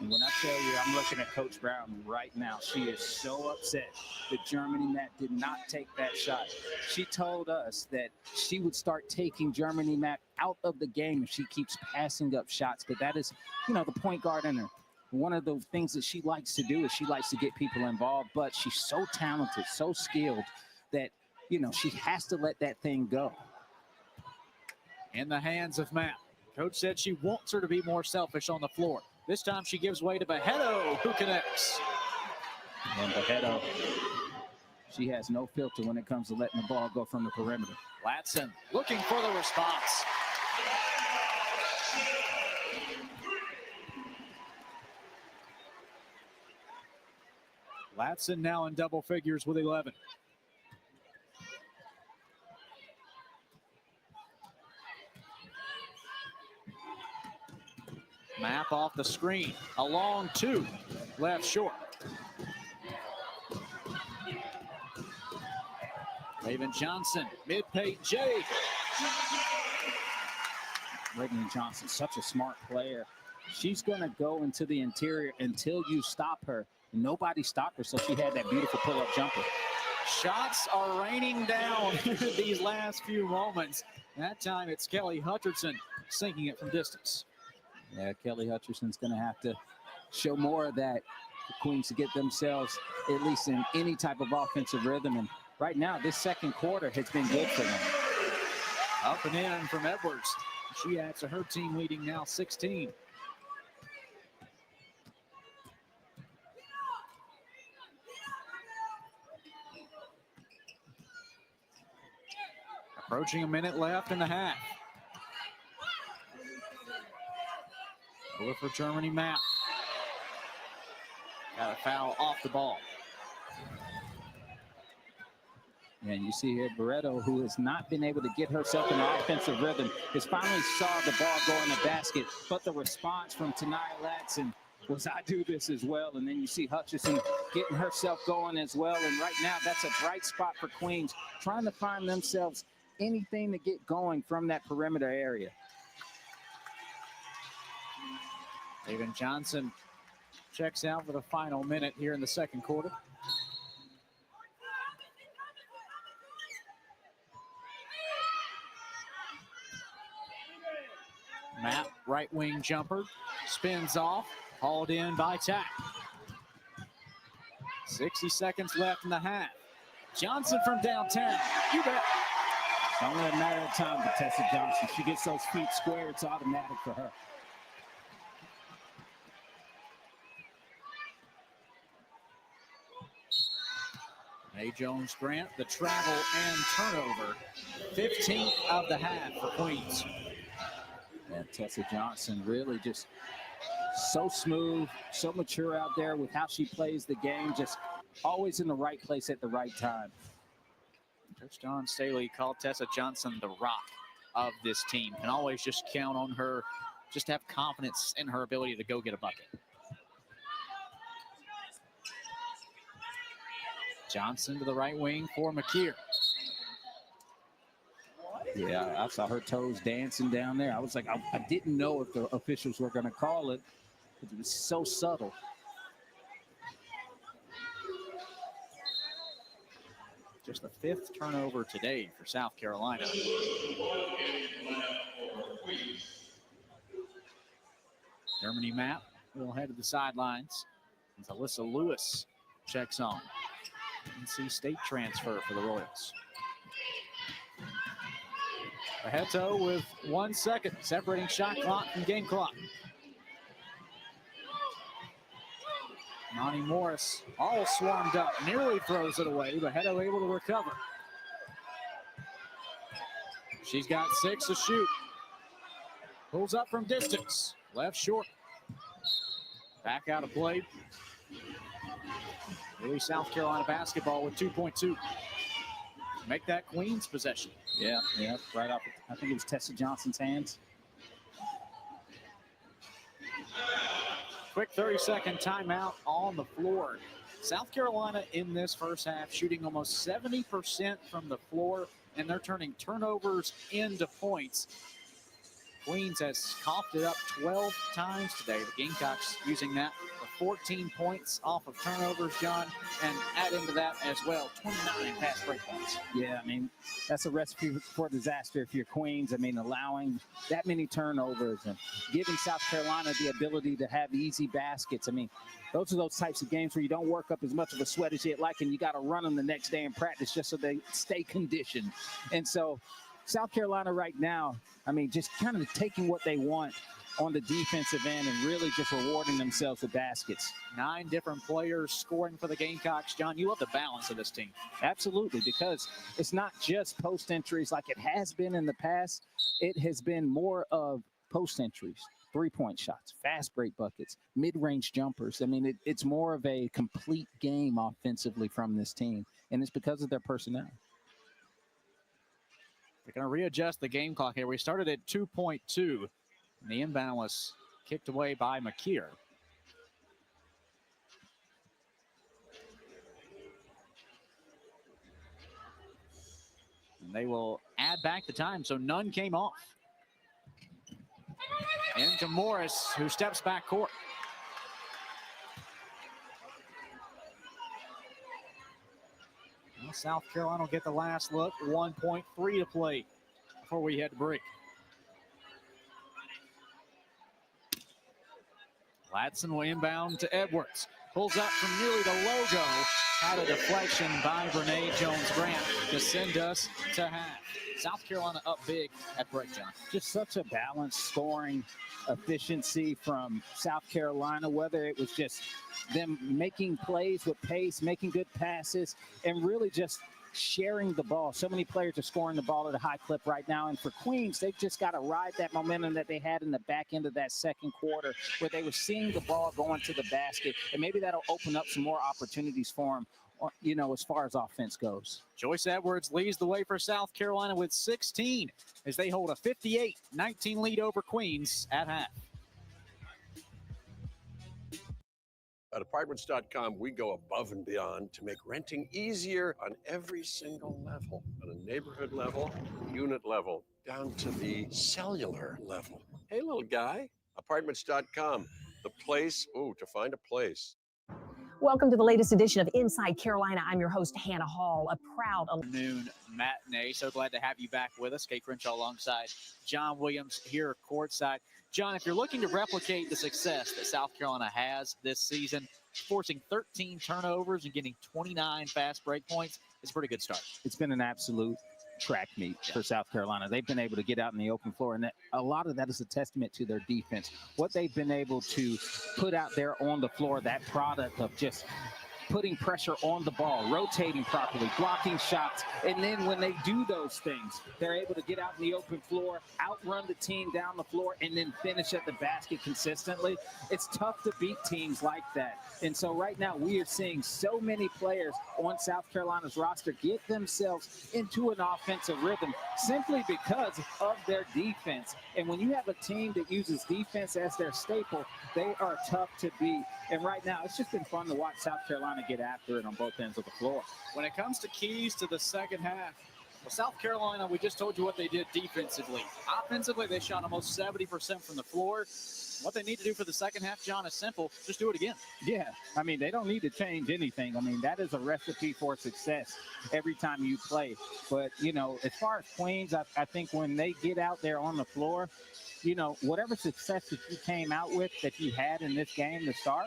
And when I tell you, I'm looking at Coach Brown right now. She is so upset that Germany Map did not take that shot. She told us that she would start taking Germany Map out of the game if she keeps passing up shots. But that is, you know, the point guard in her. One of the things that she likes to do is she likes to get people involved. But she's so talented, so skilled that, you know, she has to let that thing go. In the hands of Map. Coach said she wants her to be more selfish on the floor. This time she gives way to Bejedo, who connects. And Bejedo, she has no filter when it comes to letting the ball go from the perimeter. Latson looking for the response. Latson now in double figures with 11. Map off the screen. A long two. Left short. Raven Johnson, mid-paint J. Raven Johnson, such a smart player. She's going to go into the interior until you stop her. Nobody stopped her, so she had that beautiful pull-up jumper. Shots are raining down these last few moments. That time it's Kelly Hutcherson sinking it from distance. Yeah, Kelly Hutcherson's going to have to show more of that for Queens to get themselves at least in any type of offensive rhythm. And right now, this second quarter has been good for them. Up and in from Edwards. She adds to her team leading now 16. Approaching a minute left in the half. Over for Germany Map. Got a foul off the ball. And you see here, Beretto, who has not been able to get herself in an offensive rhythm, has finally saw the ball go in the basket. But the response from Tanaya Latson was, I do this as well. And then you see Hutcherson getting herself going as well. And right now, that's a bright spot for Queens, trying to find themselves anything to get going from that perimeter area. Raven Johnson checks out for the final minute here in the second quarter. Matt, right wing jumper, spins off, hauled in by Tack. 60 seconds left in the half. Johnson from downtown, you bet. It's only a matter of time for Tessa Johnson. She gets those feet square, it's automatic for her. A. Jones Grant, the travel and turnover. 15th of the half for Queens. And Tessa Johnson really just so smooth, so mature out there with how she plays the game, just always in the right place at the right time. Coach Don Staley called Tessa Johnson the rock of this team, and always just count on her, just have confidence in her ability to go get a bucket. Johnson to the right wing for Makir. Yeah, I saw her toes dancing down there. I was like, I didn't know if the officials were going to call it. It was so subtle. Just the 5th turnover today for South Carolina. Germany Map will head to the sidelines as Alyssa Lewis checks on. NC State transfer for the Royals. Bejedo with 1 second separating shot clock and game clock. Monty Morris all swarmed up, nearly throws it away, but Adhel able to recover. She's got 6 to shoot. Pulls up from distance. Left short. Back out of play. Really South Carolina basketball with 2.2. Make that Queens possession. Yeah, right off. I think it was Tessa Johnson's hands. Quick 30-second timeout on the floor. South Carolina in this first half shooting almost 70% from the floor, and they're turning turnovers into points. Queens has coughed it up 12 times today. The Gamecocks using that for 14 points off of turnovers, John, and add into that as well, 29 fast break points. Yeah, I mean, that's a recipe for disaster if you're Queens. I mean, allowing that many turnovers and giving South Carolina the ability to have easy baskets. I mean, those are those types of games where you don't work up as much of a sweat as you'd like, and you got to run them the next day in practice just so they stay conditioned. And so South Carolina right now, I mean, just kind of taking what they want on the defensive end and really just rewarding themselves with baskets. 9 different players scoring for the Gamecocks. John, you love the balance of this team. Absolutely, because it's not just post entries like it has been in the past. It has been more of post entries, 3-point shots, fast break buckets, mid-range jumpers. I mean, it's more of a complete game offensively from this team, and it's because of their personnel. They're going to readjust the game clock here. We started at 2.2. And the inbound was kicked away by McKeer. And they will add back the time, so none came off. Into Morris, who steps back court. Well, South Carolina will get the last look. 1.3 to play before we head to break. Latson will inbound to Edwards. Pulls up from nearly the logo. Out of deflection by Brene Jones-Grant to send us to half. South Carolina up big at break, John. Just such a balanced scoring efficiency from South Carolina, whether it was just them making plays with pace, making good passes, and really just sharing the ball. So many players are scoring the ball at a high clip right now. And for Queens, they've just got to ride that momentum that they had in the back end of that second quarter where they were seeing the ball going to the basket. And maybe that'll open up some more opportunities for them, you know, as far as offense goes. Joyce Edwards leads the way for South Carolina with 16 as they hold a 58-19 lead over Queens at half. At apartments.com, we go above and beyond to make renting easier on every single level, on a neighborhood level, unit level, down to the cellular level. Hey, little guy, apartments.com, the place, to find a place. Welcome to the latest edition of Inside Carolina. I'm your host, Hannah Hall, a proud noon matinee. So glad to have you back with us. Kate Crenshaw alongside John Williams here courtside. John, if you're looking to replicate the success that South Carolina has this season, forcing 13 turnovers and getting 29 fast break points, it's a pretty good start. It's been an absolute track meet for South Carolina. They've been able to get out in the open floor, and a lot of that is a testament to their defense. What they've been able to put out there on the floor, that product of just putting pressure on the ball, rotating properly, blocking shots, and then when they do those things, they're able to get out in the open floor, outrun the team down the floor, and then finish at the basket consistently. It's tough to beat teams like that. And so right now we are seeing so many players on South Carolina's roster get themselves into an offensive rhythm simply because of their defense. And when you have a team that uses defense as their staple, they are tough to beat. And right now, it's just been fun to watch South Carolina get after it on both ends of the floor. When it comes to keys to the second half, well, South Carolina, we just told you what they did defensively. Offensively, they shot almost 70% from the floor. What they need to do for the second half, John, is simple. Just do it again. Yeah, I mean, they don't need to change anything. I mean, that is a recipe for success every time you play. But, you know, as far as Queens, I think when they get out there on the floor, you know, whatever success that you came out with that you had in this game to start,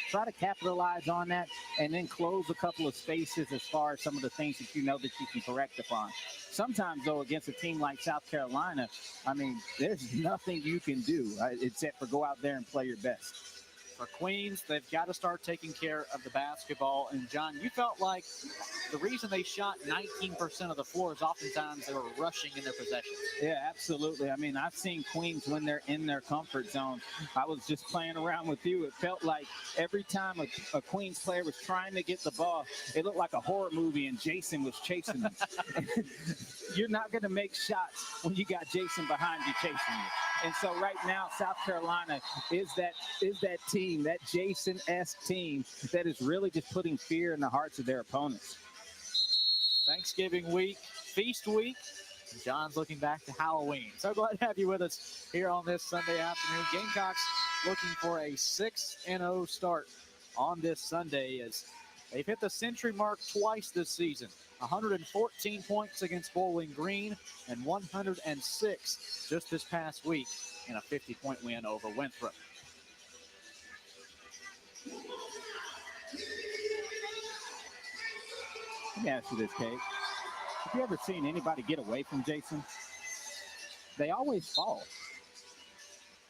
try to capitalize on that and then close a couple of spaces as far as some of the things that you know that you can correct upon. Sometimes, though, against a team like South Carolina, I mean, there's nothing you can do except for go out there and play your best. For Queens, they've got to start taking care of the basketball. And, John, you felt like the reason they shot 19% of the floor is oftentimes they were rushing in their possessions. Yeah, absolutely. I mean, I've seen Queens when they're in their comfort zone. I was just playing around with you. It felt like every time a Queens player was trying to get the ball, it looked like a horror movie and Jason was chasing them. You're not going to make shots when you got Jason behind you chasing you. And so right now, South Carolina is that team, that Jason-esque team that is really just putting fear in the hearts of their opponents. Thanksgiving week, feast week. John's looking back to Halloween. So glad to have you with us here on this Sunday afternoon. Gamecocks looking for a 6-0 start on this Sunday as they've hit the century mark twice this season. 114 points against Bowling Green and 106 just this past week in a 50-point win over Winthrop. Let me ask you this, Kate. Have you ever seen anybody get away from Jason? They always fall.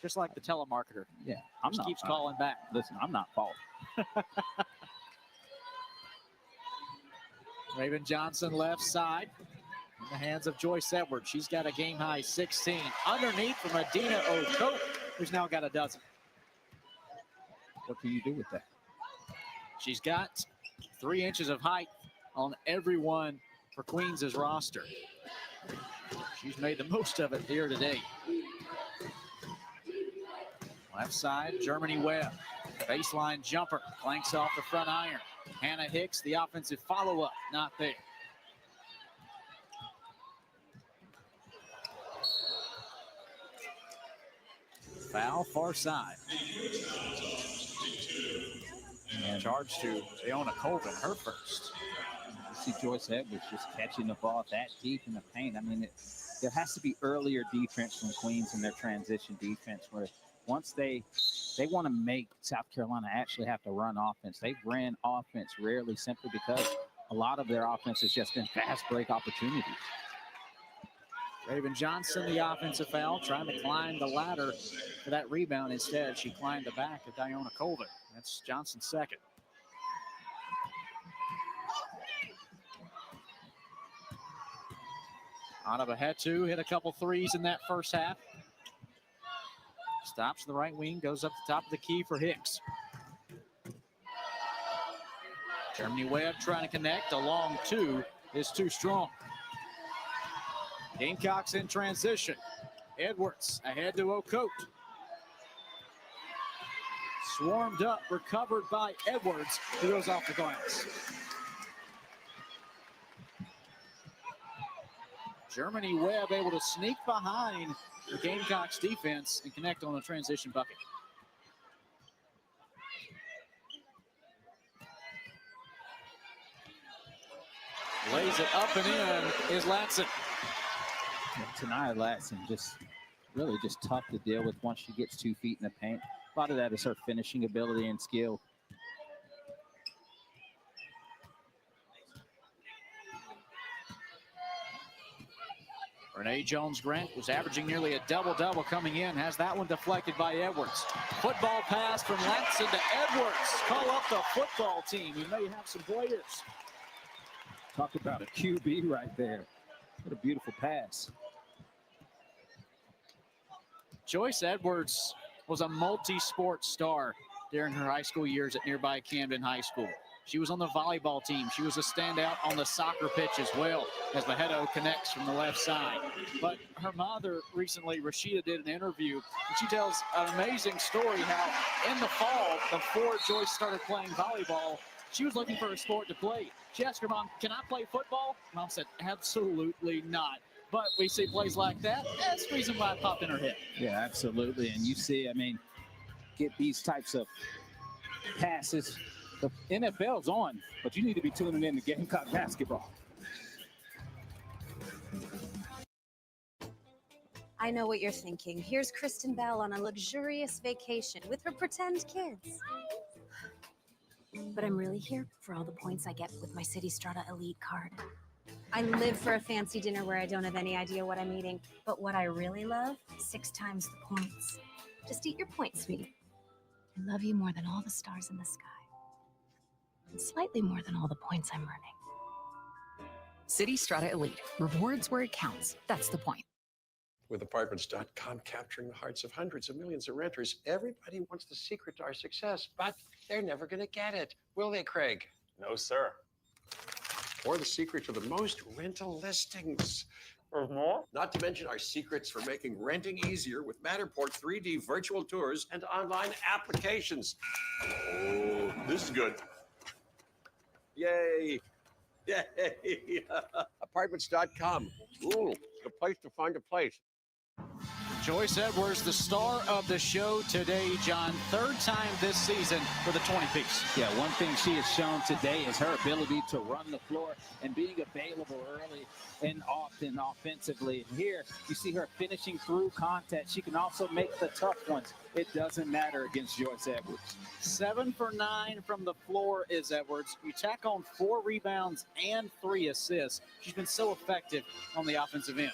Just like the telemarketer. Yeah, I'm just not. Keeps calling back. Listen, I'm not falling. Raven Johnson left side in the hands of Joyce Edwards. She's got a game-high 16. Underneath from Madina Okot, who's now got a dozen. What can you do with that? She's got 3 inches of height on everyone for Queens' roster. She's made the most of it here today. Left side, Germany Webb. Baseline jumper, clanks off the front iron. Hannah Hicks, the offensive follow-up, not there. Foul, far side. And charge to Leona Colvin, her first. You see Joyce Edwards just catching the ball that deep in the paint. I mean, there has to be earlier defense from Queens in their transition defense where once they want to make South Carolina actually have to run offense. They've ran offense rarely simply because a lot of their offense has just been fast break opportunities. Raven Johnson, the offensive foul, trying to climb the ladder for that rebound. Instead, she climbed the back of Diona Colvin. That's Johnson's second. Anabahetu hit a couple threes in that first half. Stops the right wing, goes up the top of the key for Hicks. Germany Webb trying to connect. A long two is too strong. Gamecocks in transition. Edwards ahead to Okot. Swarmed up, recovered by Edwards, who goes off the glass. Germany Webb able to sneak behind the Gamecocks defense and connect on a transition bucket. Lays it up and in is Latson. Tonight, Latson really just tough to deal with once she gets 2 feet in the paint. A lot of that is her finishing ability and skill. Renee Jones-Grant was averaging nearly a double-double coming in. Has that one deflected by Edwards. Football pass from Latson to Edwards. Call up the football team. We may have some players. Talk about a QB right there. What a beautiful pass. Joyce Edwards was a multi-sport star during her high school years at nearby Camden High School. She was on the volleyball team. She was a standout on the soccer pitch as well as Mahedo connects from the left side. But her mother recently, Rashida, did an interview, and she tells an amazing story how in the fall, before Joyce started playing volleyball, she was looking for a sport to play. She asked her mom, "Can I play football?" Mom said, "Absolutely not." But we see plays like that. That's the reason why it popped in her head. Yeah, absolutely. And you see, I mean, get these types of passes. The NFL's on, but you need to be tuning in to Gamecock basketball. I know what you're thinking. Here's Kristen Bell on a luxurious vacation with her pretend kids. But I'm really here for all the points I get with my City Strata Elite card. I live for a fancy dinner where I don't have any idea what I'm eating. But what I really love, 6 times the points. Just eat your points, sweetie. I love you more than all the stars in the sky. And slightly more than all the points I'm earning. City Strata Elite. Rewards where it counts. That's the point. With Apartments.com capturing the hearts of hundreds of millions of renters, everybody wants the secret to our success, but they're never going to get it. Will they, Craig? No, sir. Or the secret to the most rental listings. Or more? Not to mention our secrets for making renting easier with Matterport 3D virtual tours and online applications. Oh, this is good. Yay! Yay! Apartments.com. Ooh, the place to find a place. Joyce Edwards, the star of the show today, John. Third time this season for the 20-piece. Yeah, one thing she has shown today is her ability to run the floor and being available early and often offensively. And here, you see her finishing through contact. She can also make the tough ones. It doesn't matter against Joyce Edwards. 7 for 9 from the floor is Edwards. You tack on 4 rebounds and 3 assists. She's been so effective on the offensive end.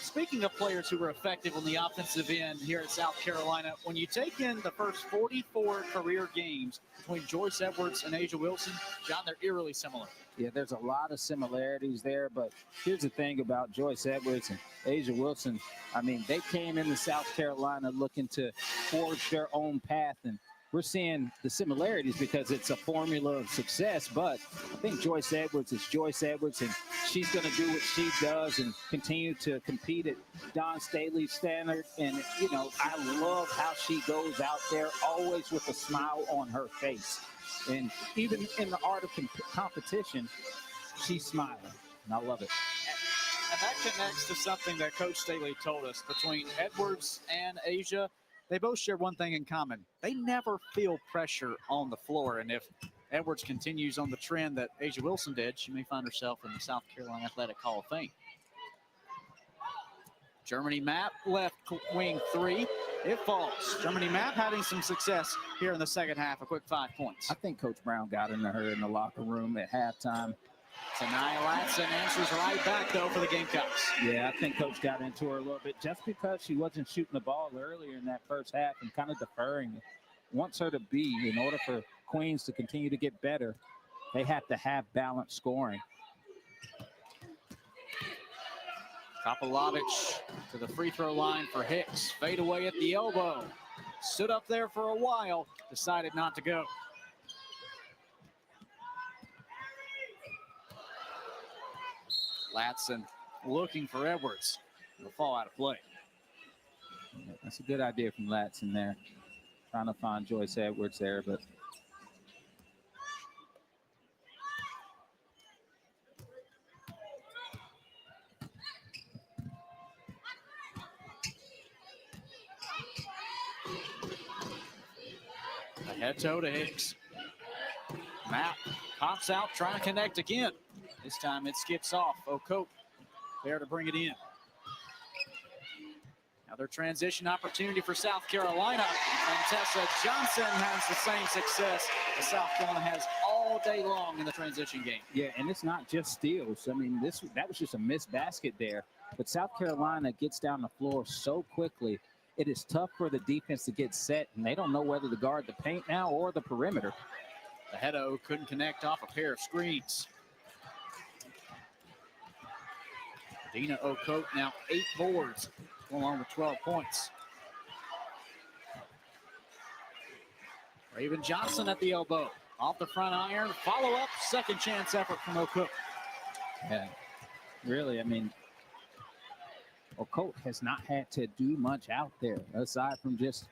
Speaking of players who were effective on the offensive end here at South Carolina, when you take in the first 44 career games between Joyce Edwards and A'ja Wilson, John, they're eerily similar. Yeah, there's a lot of similarities there, but here's the thing about Joyce Edwards and A'ja Wilson. I mean, they came into South Carolina looking to forge their own path, and we're seeing the similarities because it's a formula of success, but I think Joyce Edwards is Joyce Edwards, and she's going to do what she does and continue to compete at Don Staley's standard. And, you know, I love how she goes out there always with a smile on her face. And even in the art of competition, she's smiling, and I love it. And that connects to something that Coach Staley told us between Edwards and A'ja. They both share one thing in common. They never feel pressure on the floor. And if Edwards continues on the trend that A'ja Wilson did, she may find herself in the South Carolina Athletic Hall of Fame. Germany Map, left wing 3. It falls. Germany Map having some success here in the second half. A quick 5 points. I think Coach Brown got into her in the locker room at halftime. Tania Latson answers right back, though, for the Gamecocks. Yeah, I think Coach got into her a little bit just because she wasn't shooting the ball earlier in that first half and kind of deferring. Wants her to be, in order for Queens to continue to get better, they have to have balanced scoring. Kopalovic to the free throw line for Hicks. Fade away at the elbow. Stood up there for a while, decided not to go. Latson looking for Edwards. It'll fall out of play. Yeah, that's a good idea from Latson there. Trying to find Joyce Edwards there, but a head toe to Hicks. Map pops out, trying to connect again. This time it skips off. Okot there to bring it in. Another transition opportunity for South Carolina. And Tessa Johnson has the same success as South Carolina has all day long in the transition game. yeah, and it's not just steals. I mean, that was just a missed basket there. But South Carolina gets down the floor so quickly. It is tough for the defense to get set, and they don't know whether to guard the paint now or the perimeter. The head-o couldn't connect off a pair of screens. Madina Okot now 8 boards, along with 12 points. Raven Johnson at the elbow. Off the front iron, follow-up, second chance effort from Okot. Yeah, really, I mean, Okot has not had to do much out there, aside from just,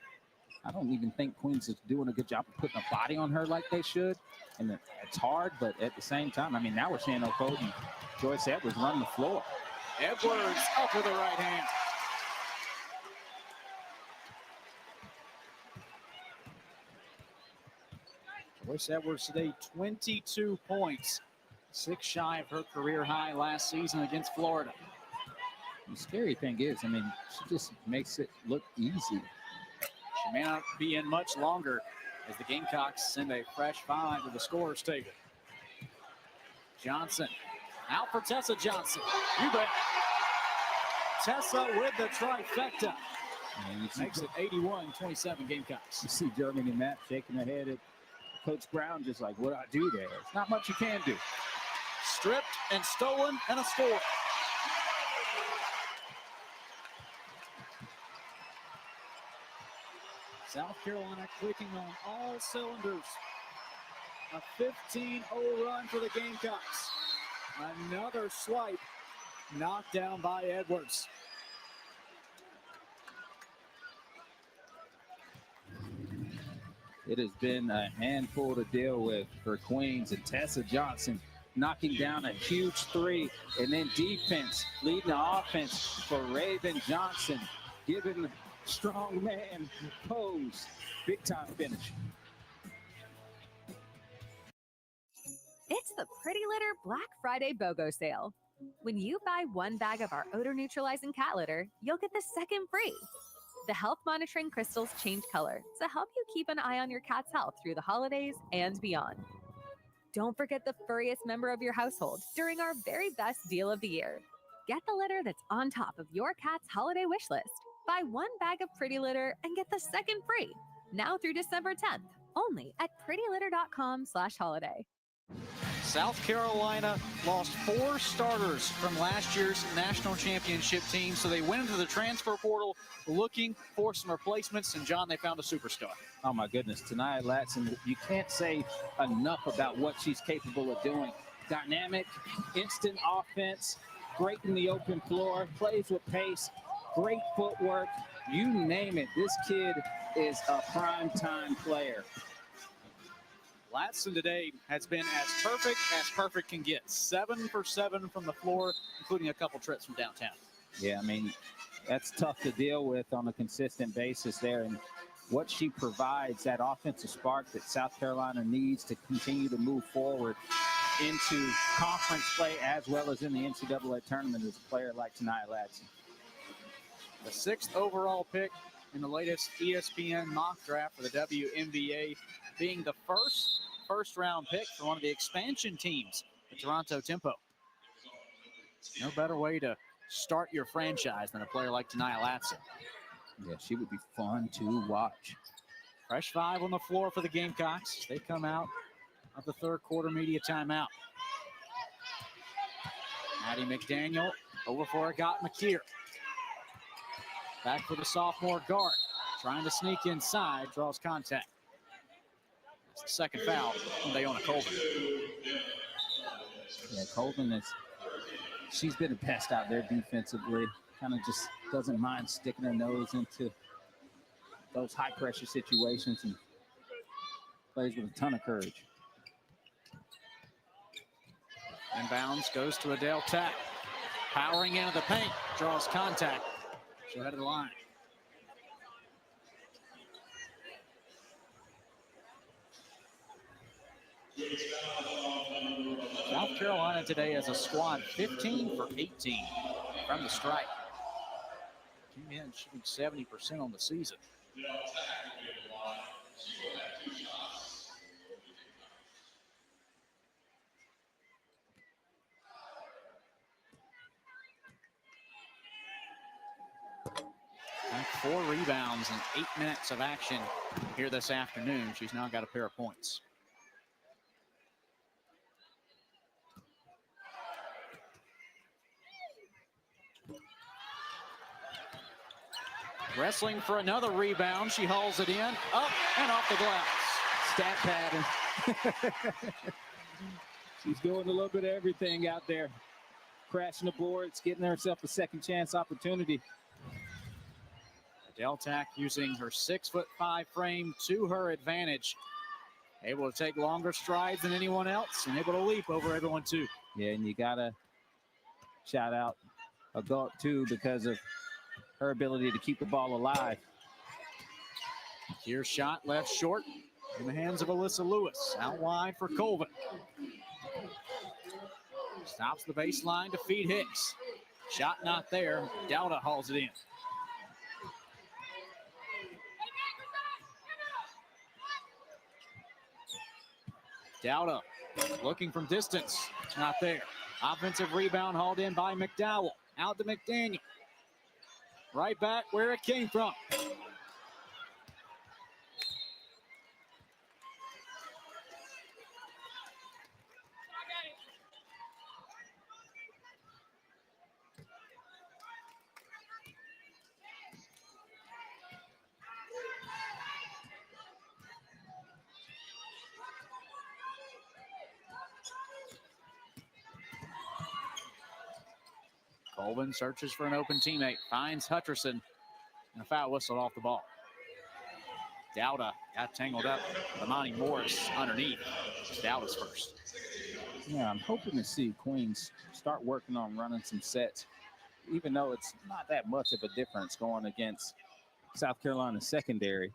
I don't even think Queens is doing a good job of putting a body on her like they should. And it's hard, but at the same time, I mean, now we're seeing Okot and Joyce Edwards run the floor. Edwards up with the right hand. Joyce Edwards today, 22 points. 6 shy of her career high last season against Florida. The scary thing is, I mean, she just makes it look easy. She may not be in much longer as the Gamecocks send a fresh 5 to the scorer's table. Johnson out for Tessa Johnson. You bet. Tessa with the trifecta. Makes it 81-27 Gamecocks. You see Germany and Matt shaking their head at Coach Brown, just like, what do I do there? It's not much you can do. Stripped and stolen and a score. South Carolina clicking on all cylinders. A 15-0 run for the Gamecocks. Another swipe knocked down by Edwards. It has been a handful to deal with for Queens, and Tessa Johnson knocking down a huge three, and then defense leading the offense for Raven Johnson, giving strong man pose. Big time finish. It's the Pretty Litter Black Friday BOGO sale. When you buy one bag of our odor neutralizing cat litter, you'll get the second free. The health monitoring crystals change color to help you keep an eye on your cat's health through the holidays and beyond. Don't forget the furriest member of your household during our very best deal of the year. Get the litter that's on top of your cat's holiday wish list. Buy one bag of Pretty Litter and get the second free. Now through December 10th, only at prettylitter.com/holiday. South Carolina lost 4 starters from last year's national championship team, so they went into the transfer portal looking for some replacements, and John, they found a superstar. Oh my goodness, Tenaya Latson, you can't say enough about what she's capable of doing. Dynamic, instant offense, great in the open floor, plays with pace, great footwork, you name it. This kid is a prime-time player. Latson today has been as perfect can get. 7 for 7 from the floor, including a couple trips from downtown. Yeah, I mean, that's tough to deal with on a consistent basis there. And what she provides, that offensive spark that South Carolina needs to continue to move forward into conference play as well as in the NCAA tournament, is a player like Tenaya Latson. The 6th overall pick in the latest ESPN mock draft for the WNBA, being the first round pick for one of the expansion teams, the Toronto Tempo. No better way to start your franchise than a player like Tenaya Latson. Yeah, she would be fun to watch. Fresh 5 on the floor for the Gamecocks. They come out of the third quarter media timeout. Maddie McDaniel over for Okot McKeer. Back for the sophomore guard. Trying to sneak inside, draws contact. It's the second foul from Dayona Colvin. Yeah, Colvin she's been a pest out there defensively. Kind of just doesn't mind sticking her nose into those high pressure situations and plays with a ton of courage. Inbounds, goes to Adhel Tack. Powering into the paint, draws contact. She'll head to the line. South Carolina today as a squad 15 for 18 from the stripe. Two men shooting 70% on the season. And 4 rebounds in 8 minutes of action here this afternoon. She's now got a pair of points. Wrestling for another rebound. She hauls it in, up and off the glass. Stat pattern. She's doing a little bit of everything out there. Crashing the boards, getting herself a second chance opportunity. Adhel Tack using her 6'5" frame to her advantage. Able to take longer strides than anyone else and able to leap over everyone too. Yeah, and you gotta shout out Okot too because of her ability to keep the ball alive. Here's shot left short in the hands of Alyssa Lewis. Out wide for Colvin. Stops the baseline to feed Hicks. Shot not there. Dowda hauls it in. Dowda looking from distance. Not there. Offensive rebound hauled in by McDowell. Out to McDaniel. Right back where it came from. Colvin searches for an open teammate, finds Hutcherson, and a foul whistle off the ball. Dowda got tangled up. Lamani Morris underneath. Dowda's first. Yeah, I'm hoping to see Queens start working on running some sets, even though it's not that much of a difference going against South Carolina secondary.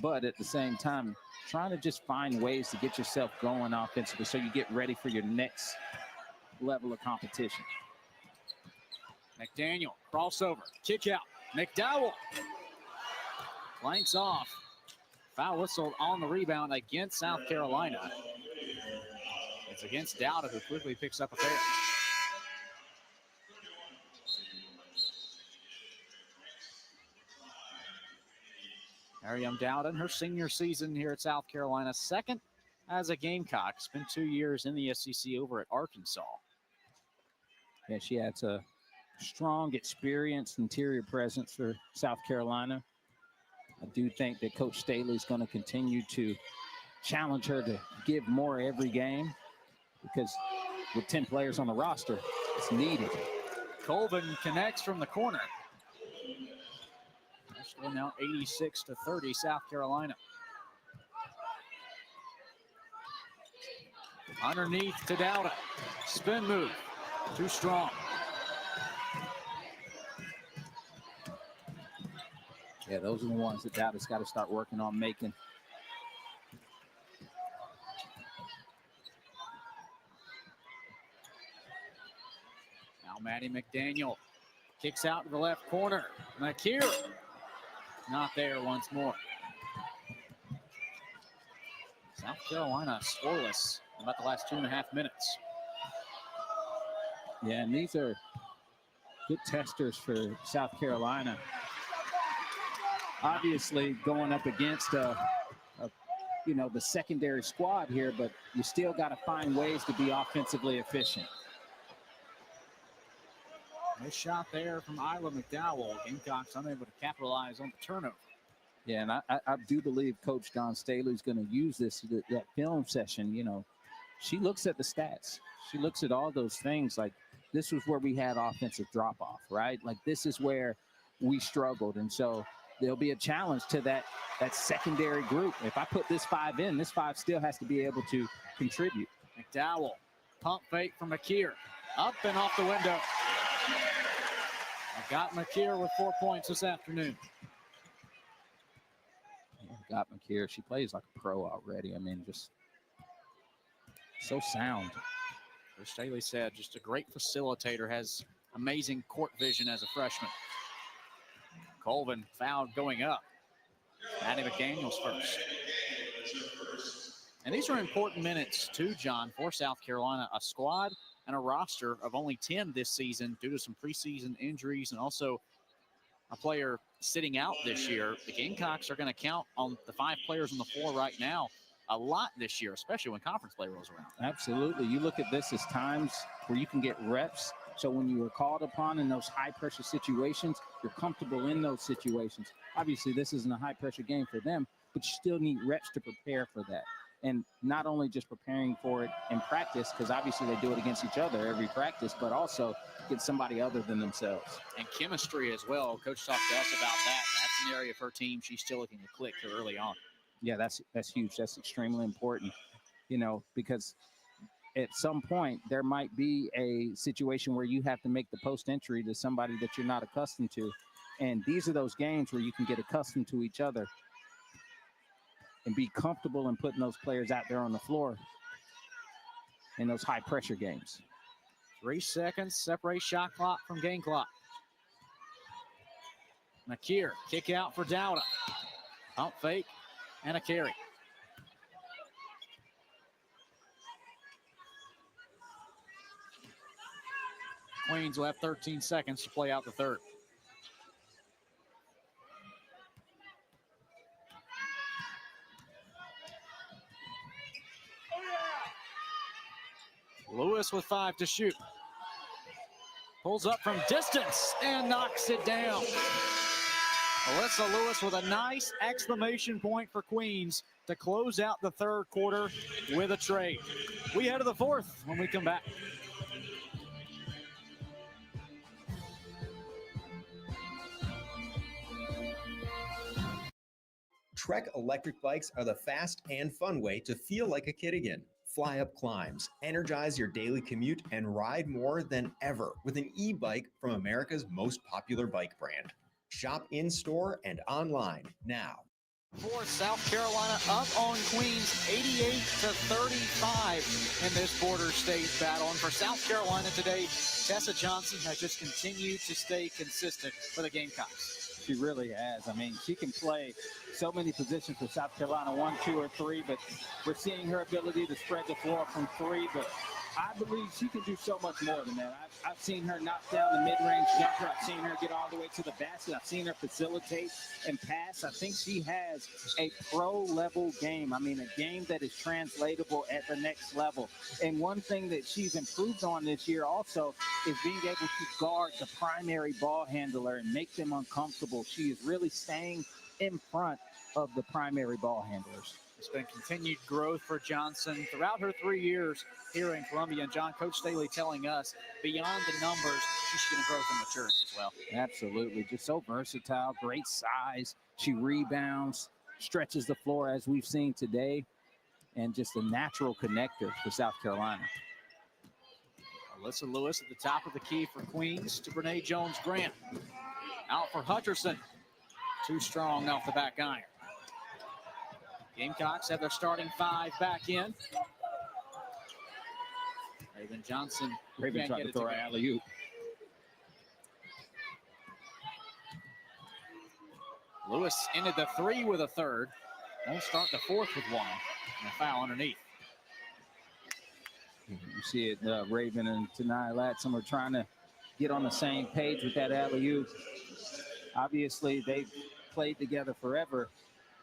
But at the same time, trying to just find ways to get yourself going offensively so you get ready for your next level of competition. McDaniel, crossover, kick out. McDowell flanks off. Foul whistle on the rebound against South Carolina. It's against Dowda, who quickly picks up a pair. Miriam Dowda in her senior season here at South Carolina, second as a Gamecock. Spent 2 years in the SEC over at Arkansas. Yeah, she has a strong, experienced interior presence for South Carolina. I do think that Coach Staley is going to continue to challenge her to give more every game because with 10 players on the roster, it's needed. Colvin connects from the corner. Still now 86-30, South Carolina. Underneath to Dowda. Spin move. Too strong. Yeah, those are the ones that Dowda's got to start working on making. Now Maddie McDaniel kicks out to the left corner. McKeer not there once more. South Carolina scoreless in about the last 2.5 minutes. Yeah, and these are good testers for South Carolina. Obviously going up against the secondary squad here, but you still got to find ways to be offensively efficient. Nice shot there from Isla McDowell. Gamecocks unable to capitalize on the turnover. Yeah, and I do believe Coach Don Staley's going to use that film session. You know, she looks at the stats. She looks at all those things. Like, this was where we had offensive drop-off, right? Like, this is where we struggled. And so there'll be a challenge to that secondary group. If I put this 5 in, this 5 still has to be able to contribute. McDowell, pump fake from McKeer. Up and off the window. I got McKeer with 4 points this afternoon. Got McKeer. She plays like a pro already. I mean, just so sound. Coach Staley said just a great facilitator, has amazing court vision as a freshman. Colvin fouled going up. Maddie McDaniel's first. And these are important minutes too, John, for South Carolina. A squad and a roster of only 10 this season due to some preseason injuries and also a player sitting out this year. The Gamecocks are going to count on the 5 players on the floor right now a lot this year, especially when conference play rolls around. Absolutely. You look at this as times where you can get reps. So when you are called upon in those high-pressure situations, you're comfortable in those situations. Obviously, this isn't a high-pressure game for them, but you still need reps to prepare for that. And not only just preparing for it in practice, because obviously they do it against each other every practice, but also get somebody other than themselves. And chemistry as well. Coach talked to us about that. That's an area of her team she's still looking to click to early on. Yeah, that's huge. That's extremely important, because at some point there might be a situation where you have to make the post entry to somebody that you're not accustomed to. And these are those games where you can get accustomed to each other and be comfortable in putting those players out there on the floor in those high pressure games. 3 seconds separate shot clock from game clock. McKeer, kick out for Dowda. Pump fake and a carry. Queens will have 13 seconds to play out the third. Lewis with 5 to shoot. Pulls up from distance and knocks it down. Alyssa Lewis with a nice exclamation point for Queens to close out the third quarter with a trade. We head to the fourth when we come back. Trek electric bikes are the fast and fun way to feel like a kid again. Fly up climbs, energize your daily commute, and ride more than ever with an e-bike from America's most popular bike brand. Shop in-store and online now. For South Carolina up on Queens 88-35 in this border state battle. And for South Carolina today, Tessa Johnson has just continued to stay consistent for the Gamecocks. She really has. I mean, she can play so many positions for South Carolina, 1, 2, or 3, but we're seeing her ability to spread the floor from 3, but I believe she can do so much more than that. I've seen her knock down the mid-range jumper. I've seen her get all the way to the basket. I've seen her facilitate and pass. I think she has a pro-level game. I mean, a game that is translatable at the next level. And one thing that she's improved on this year also is being able to guard the primary ball handler and make them uncomfortable. She is really staying in front of the primary ball handlers. It's been continued growth for Johnson throughout her 3 years here in Columbia. And John, Coach Staley telling us beyond the numbers, she's going to grow from maturity as well. Absolutely. Just so versatile, great size. She rebounds, stretches the floor as we've seen today, and just a natural connector for South Carolina. Alyssa Lewis at the top of the key for Queens to Brene Jones-Grant. Out for Hutcherson. Too strong off the back iron. Gamecocks have their starting 5 back in. Raven Johnson. Raven tried to throw an alley-oop. Lewis ended the 3 with a third. Won't start the 4th with 1. And a foul underneath. You see it, Raven and Tanai Latson are trying to get on the same page with that alley-oop. Obviously, they've played together forever.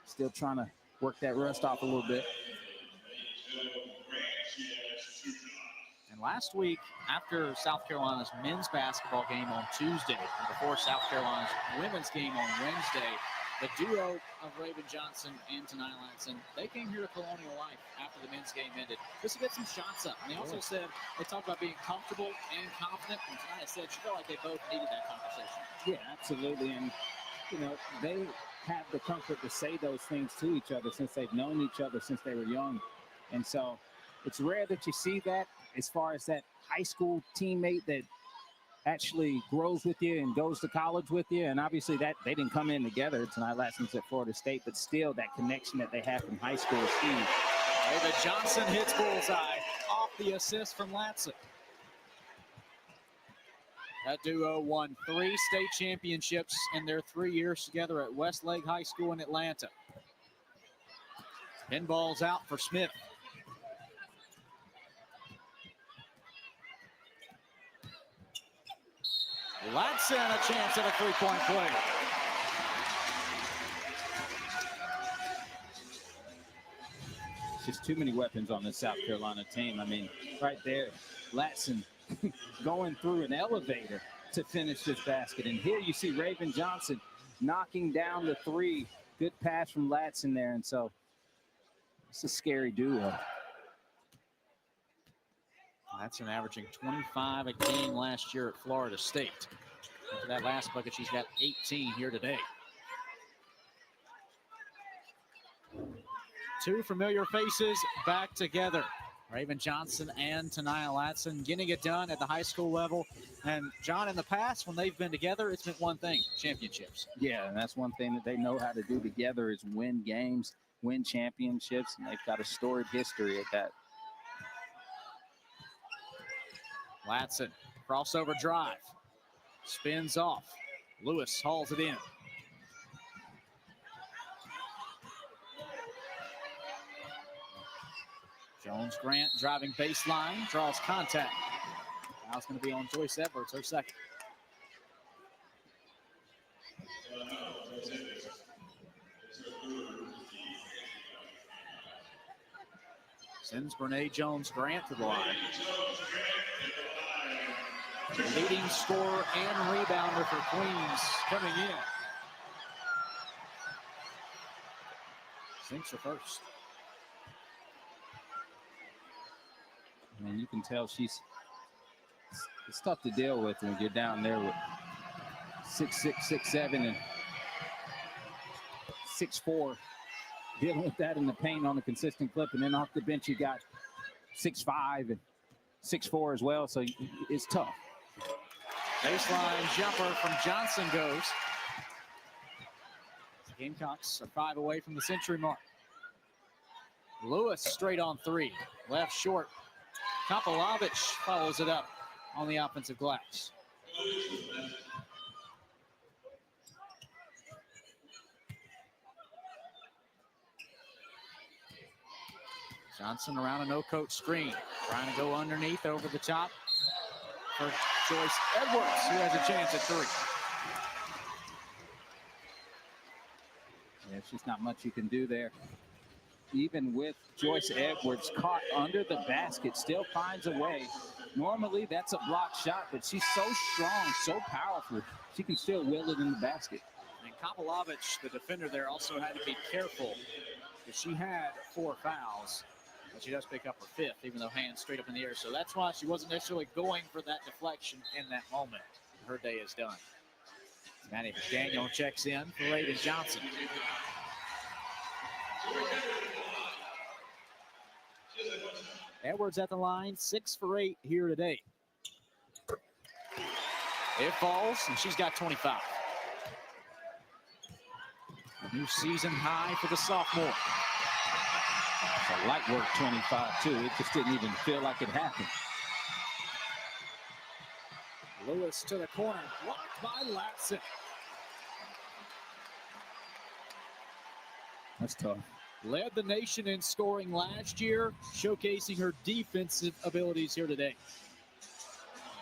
Still trying to work that rust off a little bit. And last week, after South Carolina's men's basketball game on Tuesday, and before South Carolina's women's game on Wednesday, the duo of Raven Johnson and Tanai Latson, they came here to Colonial Life after the men's game ended just to get some shots up. And they also said, they talked about being comfortable and confident. And Tanai said she felt like they both needed that conversation. Yeah, absolutely. And, you know, they have the comfort to say those things to each other since they've known each other since they were young. And so it's rare that you see that as far as that high school teammate that actually grows with you and goes to college with you. And obviously that they didn't come in together tonight. Latson's at Florida State, but still that connection that they have from high school is huge. David Johnson hits bullseye off the assist from Latson. That duo won 3 state championships in their 3 years together at Westlake High School in Atlanta. Pinball's out for Smith. Latson a chance at a 3-point play. Just too many weapons on this South Carolina team. I mean, right there, Latson going through an elevator to finish this basket. And here you see Raven Johnson knocking down the 3. Good pass from Latson there. And so it's a scary duo. Latson averaging 25 a game last year at Florida State. After that last bucket, she's got 18 here today. 2 familiar faces back together. Raven Johnson and Tanai Latson getting it done at the high school level. And John, in the past, when they've been together, it's been one thing, championships. Yeah, and that's one thing that they know how to do together is win games, win championships, and they've got a storied history at that. Latson, crossover drive, spins off. Lewis hauls it in. Jones-Grant driving baseline, draws contact. Now it's going to be on Joyce Edwards, her second. Sends Brene Jones-Grant to the line. Leading scorer and rebounder for Queens coming in. Sinks her first. And you can tell it's tough to deal with when you're down there with 6'6", 6'7", and 6'4", dealing with that in the paint on a consistent clip. And then off the bench, you got 6'5" and 6'4" as well, so it's tough. Baseline jumper from Johnson goes. The Gamecocks are 5 away from the century mark. Lewis straight on 3. Left short. Kapelovic follows it up on the offensive glass. Johnson around an Okot screen. Trying to go underneath over the top for Joyce Edwards, who has a chance at 3. Yeah, it's just not much you can do there. Even with Joyce Edwards caught under the basket, still finds a way. Normally, that's a block shot, but she's so strong, so powerful, she can still will it in the basket. And Kapelovic, the defender there, also had to be careful because she had 4 fouls. But she does pick up her 5th, even though hands straight up in the air. So that's why she wasn't necessarily going for that deflection in that moment. Her day is done. Maddie McDaniel checks in for Raiden Johnson. Edwards at the line, 6 for 8 here today. It falls, and she's got 25. A new season high for the sophomore. It's a light work 25, too. It just didn't even feel like it happened. Lewis to the corner, blocked by Latson. That's tough. Led the nation in scoring last year, showcasing her defensive abilities here today.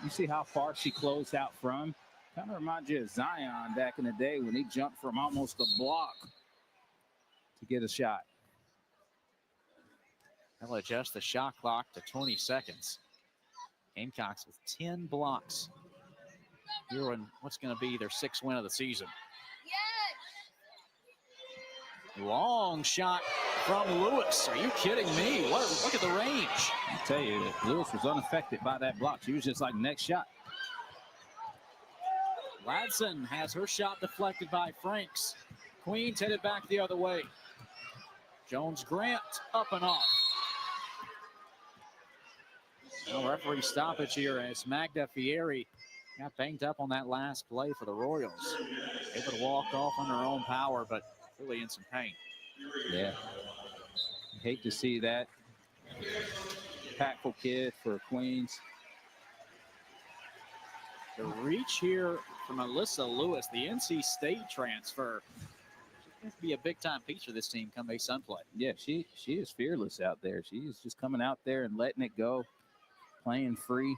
You see how far she closed out from? Kind of reminds you of Zion back in the day when he jumped from almost a block to get a shot. They'll adjust the shot clock to 20 seconds. Gamecocks with 10 blocks here in what's going to be their 6th win of the season. Long shot from Lewis. Are you kidding me? Look at the range. I tell you, Lewis was unaffected by that block. She was just like, next shot. Latson has her shot deflected by Franks. Queens headed back the other way. Jones-Grant up and off. No referee stoppage here as Magda Fieri got banged up on that last play for the Royals. Able to walk off on her own power, but really in some pain. Yeah. Hate to see that. Impactful kid for Queens. The reach here from Alyssa Lewis, the NC State transfer. She's going to be a big-time piece for this team come A-Sun play. Yeah, she is fearless out there. She is just coming out there and letting it go, playing free.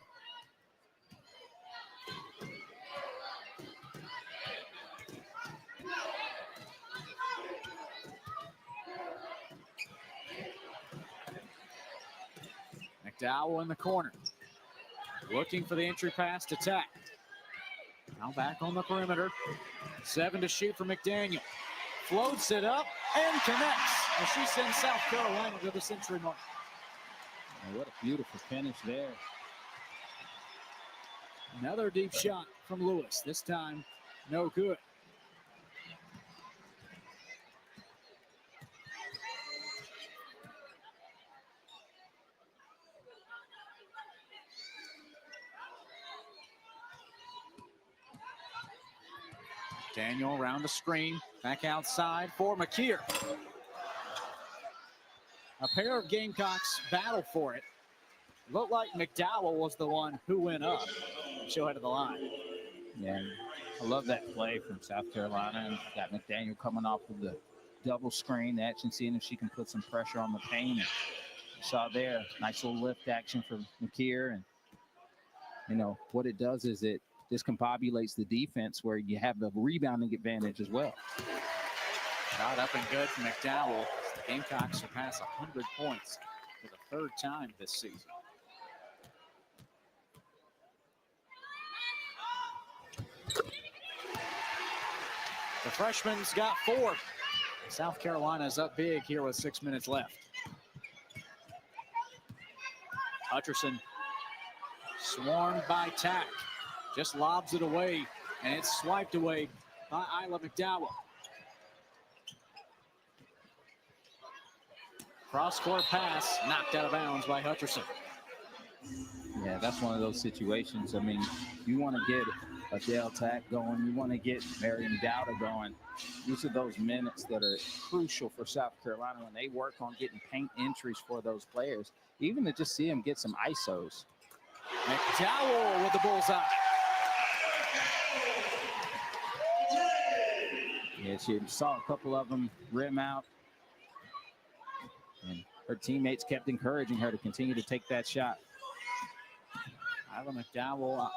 McDowell in the corner, looking for the entry pass to Tack. Now back on the perimeter. 7 to shoot for McDaniel. Floats it up and connects as she sends South Carolina to the century mark. Oh, what a beautiful finish there. Another deep shot from Lewis. This time, no good. Daniel around the screen, back outside for McKeer. A pair of Gamecocks battle for it. Looked like McDowell was the one who went up. She'll head to the line. Yeah, I love that play from South Carolina. And got McDaniel coming off of the double screen action, seeing if she can put some pressure on the paint. And you saw there, nice little lift action for McKeer. And, you know, what it does is it discombobulates the defense where you have the rebounding advantage as well. Shot up and good from McDowell. The Gamecocks surpass 100 points for the third time this season. The freshman's got 4. South Carolina's up big here with 6 minutes left. Hutcherson swarmed by Tack. Just lobs it away, and it's swiped away by Isla McDowell. Cross-court pass knocked out of bounds by Hutcherson. Yeah, that's one of those situations. I mean, you want to get Adhel Tack going. You want to get Marion Dowda going. These are those minutes that are crucial for South Carolina when they work on getting paint entries for those players. Even to just see them get some ISOs. McDowell with the bullseye. Yes, you saw a couple of them rim out. And her teammates kept encouraging her to continue to take that shot. Isla McDowell,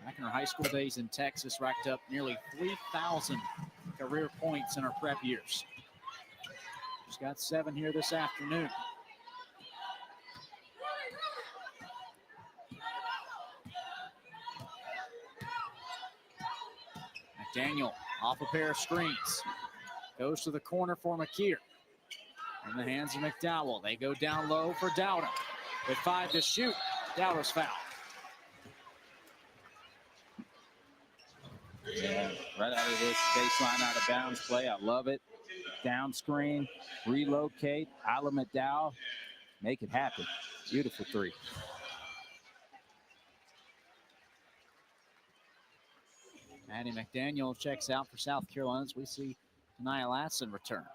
back in her high school days in Texas, racked up nearly 3,000 career points in her prep years. She's got 7 here this afternoon. McDaniel off a pair of screens. Goes to the corner for McKeer. In the hands of McDowell. They go down low for Dowda. With 5 to shoot. Dowda's foul. Yeah, right out of this baseline, out of bounds play. I love it. Down screen, relocate. Isla McDowell, make it happen. Beautiful 3. Maddie McDaniel checks out for South Carolina as we see Tania Latson return.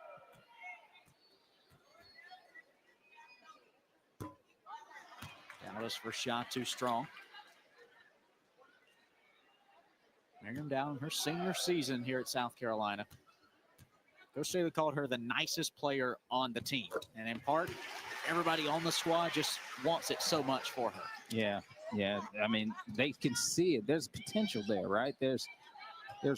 Dallas first shot too strong. Miriam Down her senior season here at South Carolina. Coach Staley called her the nicest player on the team. And in part, everybody on the squad just wants it so much for her. Yeah. I mean, they can see it. There's potential there, right? There's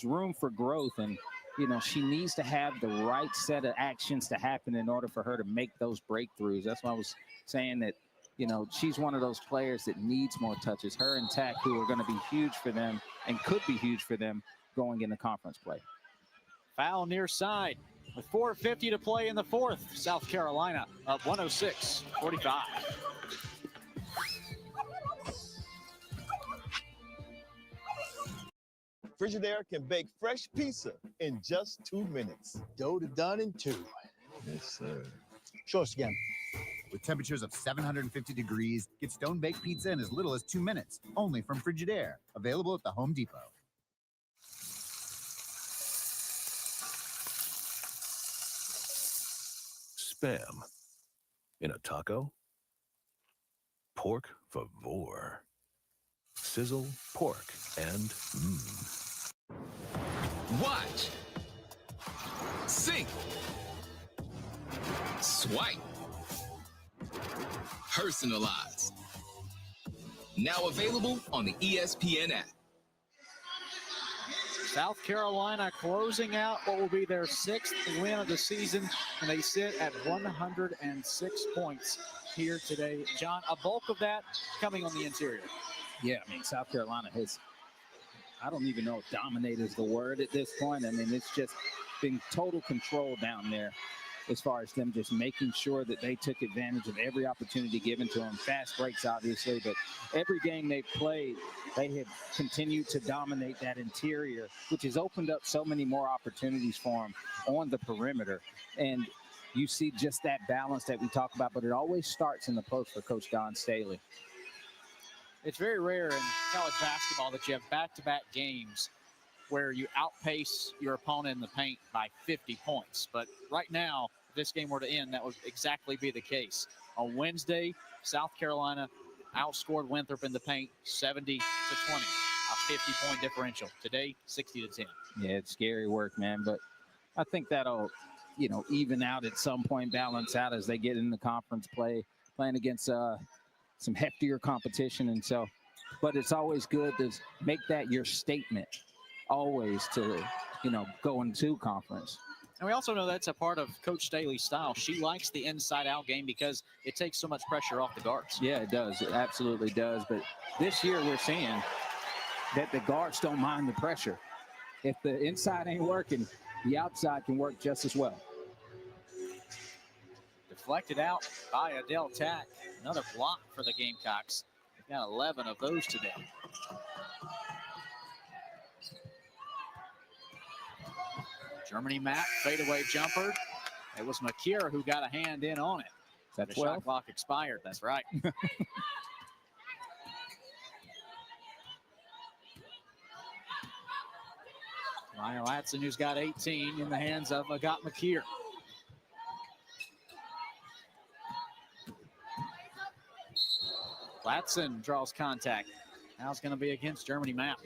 room for growth. And, you know, she needs to have the right set of actions to happen in order for her to make those breakthroughs. That's why I was saying that, you know, she's one of those players that needs more touches. Her and Tack, who are going to be huge for them and could be huge for them going into conference play. Foul near side with 4:50 to play in the 4th. South Carolina up 106-45. Frigidaire can bake fresh pizza in just 2 minutes. Dough to done in 2. Yes, sir. Show us again. With temperatures of 750 degrees, get stone-baked pizza in as little as 2 minutes, only from Frigidaire. Available at the Home Depot. Spam in a taco? Pork favor. Sizzle, pork, and Watch. Sync. Swipe. Personalized. Now available on the ESPN app. South Carolina closing out what will be their 6th win of the season, and they sit at 106 points here today. John, a bulk of that coming on the interior. Yeah, I mean, South Carolina has, I don't even know if dominate is the word at this point. I mean, it's just been total control down there as far as them just making sure that they took advantage of every opportunity given to them. Fast breaks, obviously, but every game they've played, they have continued to dominate that interior, which has opened up so many more opportunities for them on the perimeter. And you see just that balance that we talk about, but it always starts in the post for Coach Don Staley. It's very rare in college basketball that you have back-to-back games where you outpace your opponent in the paint by 50 points. But right now, if this game were to end, that would exactly be the case. On Wednesday, South Carolina outscored Winthrop in the paint 70-20, a 50-point differential. Today, 60-10. Yeah, it's scary work, man. But I think that'll, you know, even out at some point, balance out as they get into conference play, playing against some heftier competition. And so, but it's always good to make that your statement always to, you know, go into conference. And we also know that's a part of Coach Staley's style. She likes the inside-out game because it takes so much pressure off the guards. Yeah, it does. It absolutely does. But this year we're seeing that the guards don't mind the pressure. If the inside ain't working, the outside can work just as well. Deflected out by Adhel Tack. Another block for the Gamecocks. They've got 11 of those today. Germany Matt, fadeaway jumper. It was McKeer who got a hand in on it. That's the shot clock expired. That's right. Ryan Latson, who's got 18 in the hands of Okot McKeer. Latson draws contact. Now it's going to be against Germany Matt.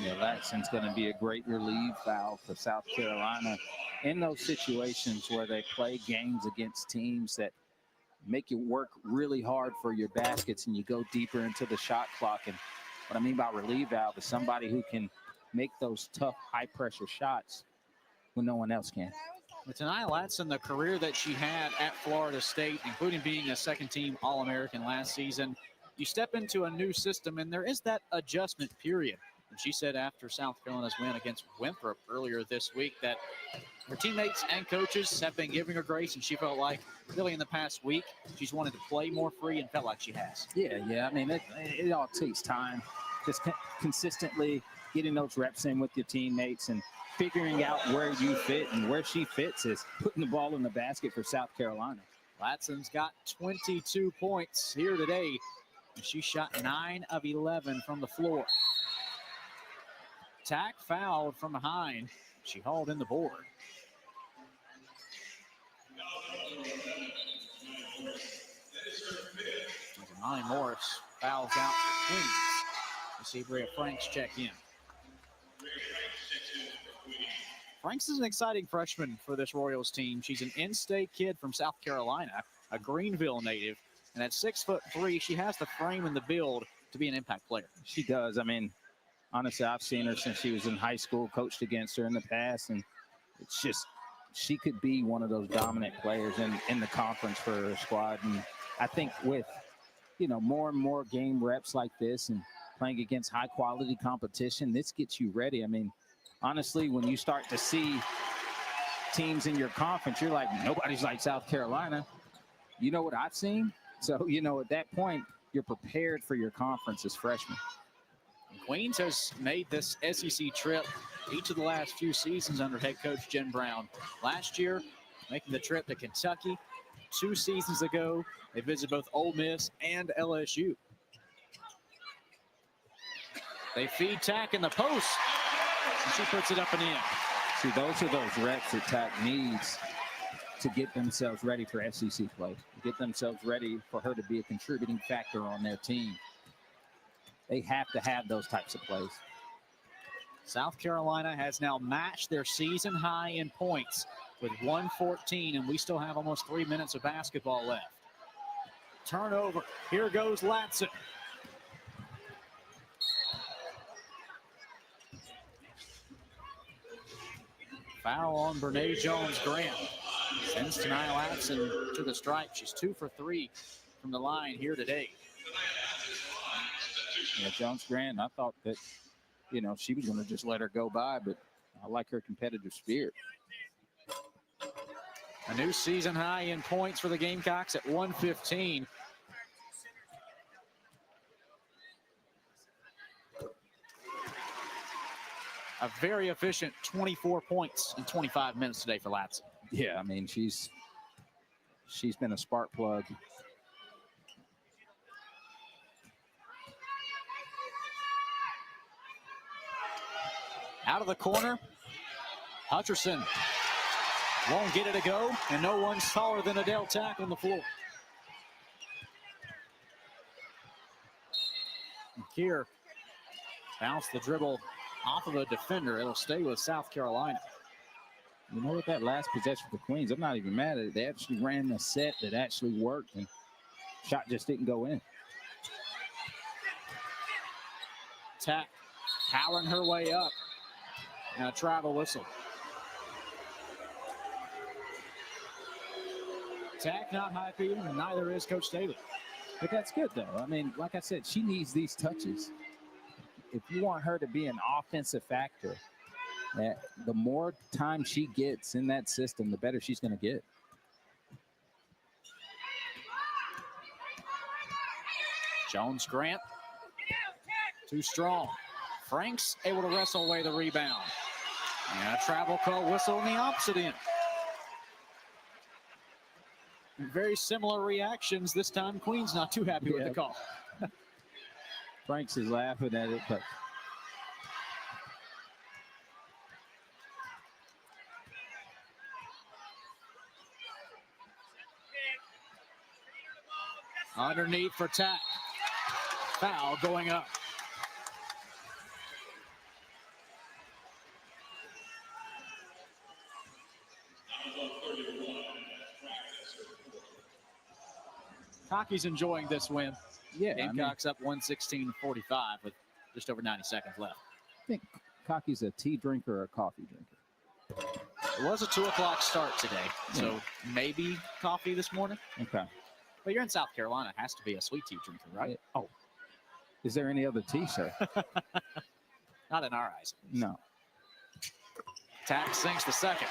Yeah, Latson's going to be a great relief valve for South Carolina in those situations where they play games against teams that make you work really hard for your baskets and you go deeper into the shot clock. And what I mean by relief valve is somebody who can make those tough, high-pressure shots when no one else can. But tonight, Latson, the career that she had at Florida State, including being a second-team All-American last season, you step into a new system, and there is that adjustment period. And she said after South Carolina's win against Winthrop earlier this week that her teammates and coaches have been giving her grace, and she felt like really in the past week she's wanted to play more free and felt like she has. Yeah. I mean, it all takes time. Just consistently getting those reps in with your teammates and figuring out where you fit, and where she fits is putting the ball in the basket for South Carolina. Latson's got 22 points here today. And she shot 9 of 11 from the floor. Tack fouled from behind. She hauled in the board. Imani Morris fouls out for Queens. We see Bria Franks check in. Franks is an exciting freshman for this Royals team. She's an in-state kid from South Carolina, a Greenville native. And at 6'3", she has the frame and the build to be an impact player. She does. I mean, honestly, I've seen her since she was in high school, coached against her in the past, and it's just she could be one of those dominant players in the conference for her squad. And I think with, more and more game reps like this and playing against high-quality competition, this gets you ready. I mean, honestly, when you start to see teams in your conference, you're like, nobody's like South Carolina. You know what I've seen? So, at that point, you're prepared for your conference as freshmen. Queens has made this SEC trip each of the last few seasons under head coach Jen Brown. Last year, making the trip to Kentucky. 2 seasons ago, they visited both Ole Miss and LSU. They feed Tack in the post, and she puts it up and in. See, those are those reps that Tack needs to get themselves ready for SEC play, get themselves ready for her to be a contributing factor on their team. They have to have those types of plays. South Carolina has now matched their season high in points with 114, and we still have almost 3 minutes of basketball left. Turnover. Here goes Latson. Foul on Brene Jones-Grant. Sends Tenaya Latson to the stripe. She's 2 for 3 from the line here today. Yeah, Jones-Grant, I thought that, she was going to just let her go by, but I like her competitive spirit. A new season high in points for the Gamecocks at 115. A very efficient 24 points in 25 minutes today for Latson. Yeah, I mean, she's been a spark plug. Out of the corner, Hutcherson won't get it to go, and no one's taller than Adhel Tack on the floor. Here, bounce the dribble off of a defender. It'll stay with South Carolina. You know what, that last possession for Queens, I'm not even mad at it. They actually ran a set that actually worked, and shot just didn't go in. Tack powering her way up. And a travel whistle. Tack not happy, and neither is Coach Staley. But that's good, though. I mean, like I said, she needs these touches. If you want her to be an offensive factor, the more time she gets in that system, the better she's going to get. Jones Grant, too strong. Franks able to wrestle away the rebound. And a travel call whistle in the opposite end. Very similar reactions. This time, Queen's not too happy with the call. Franks is laughing at it, but underneath for Tack. Foul going up. Hockey's enjoying this win. Yeah, Gamecocks up 116-45 with just over 90 seconds left. I think Cocky's a tea drinker or a coffee drinker. It was a 2 o'clock start today, so maybe coffee this morning. Okay. But you're in South Carolina. It has to be a sweet tea drinker, right? Oh. Is there any other tea, sir? Not in our eyes. No. Tack sinks the second.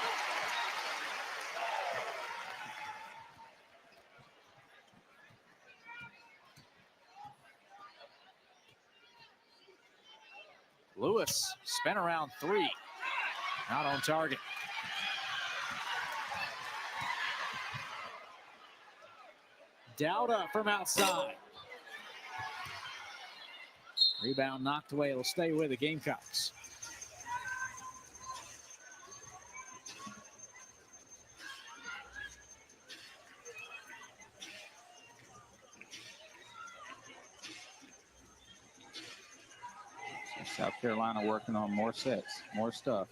Lewis, spin around 3. Not on target. Dowda from outside. Rebound knocked away. It'll stay with the Gamecocks. South Carolina working on more sets, more stuff.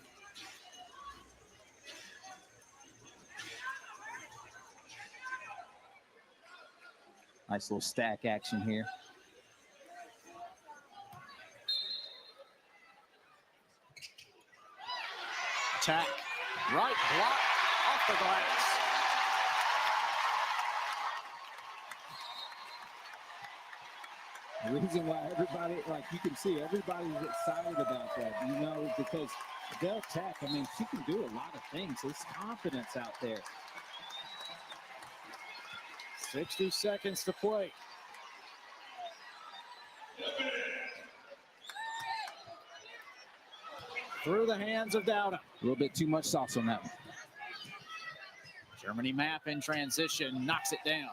Nice little stack action here. Tack, right block, off the glass. The reason why everybody, like you can see, everybody's excited about that, you know, because Adhel Tack, I mean, she can do a lot of things. There's confidence out there. 60 seconds to play. Through the hands of Dowda. A little bit too much sauce on that one. Germany map in transition, knocks it down.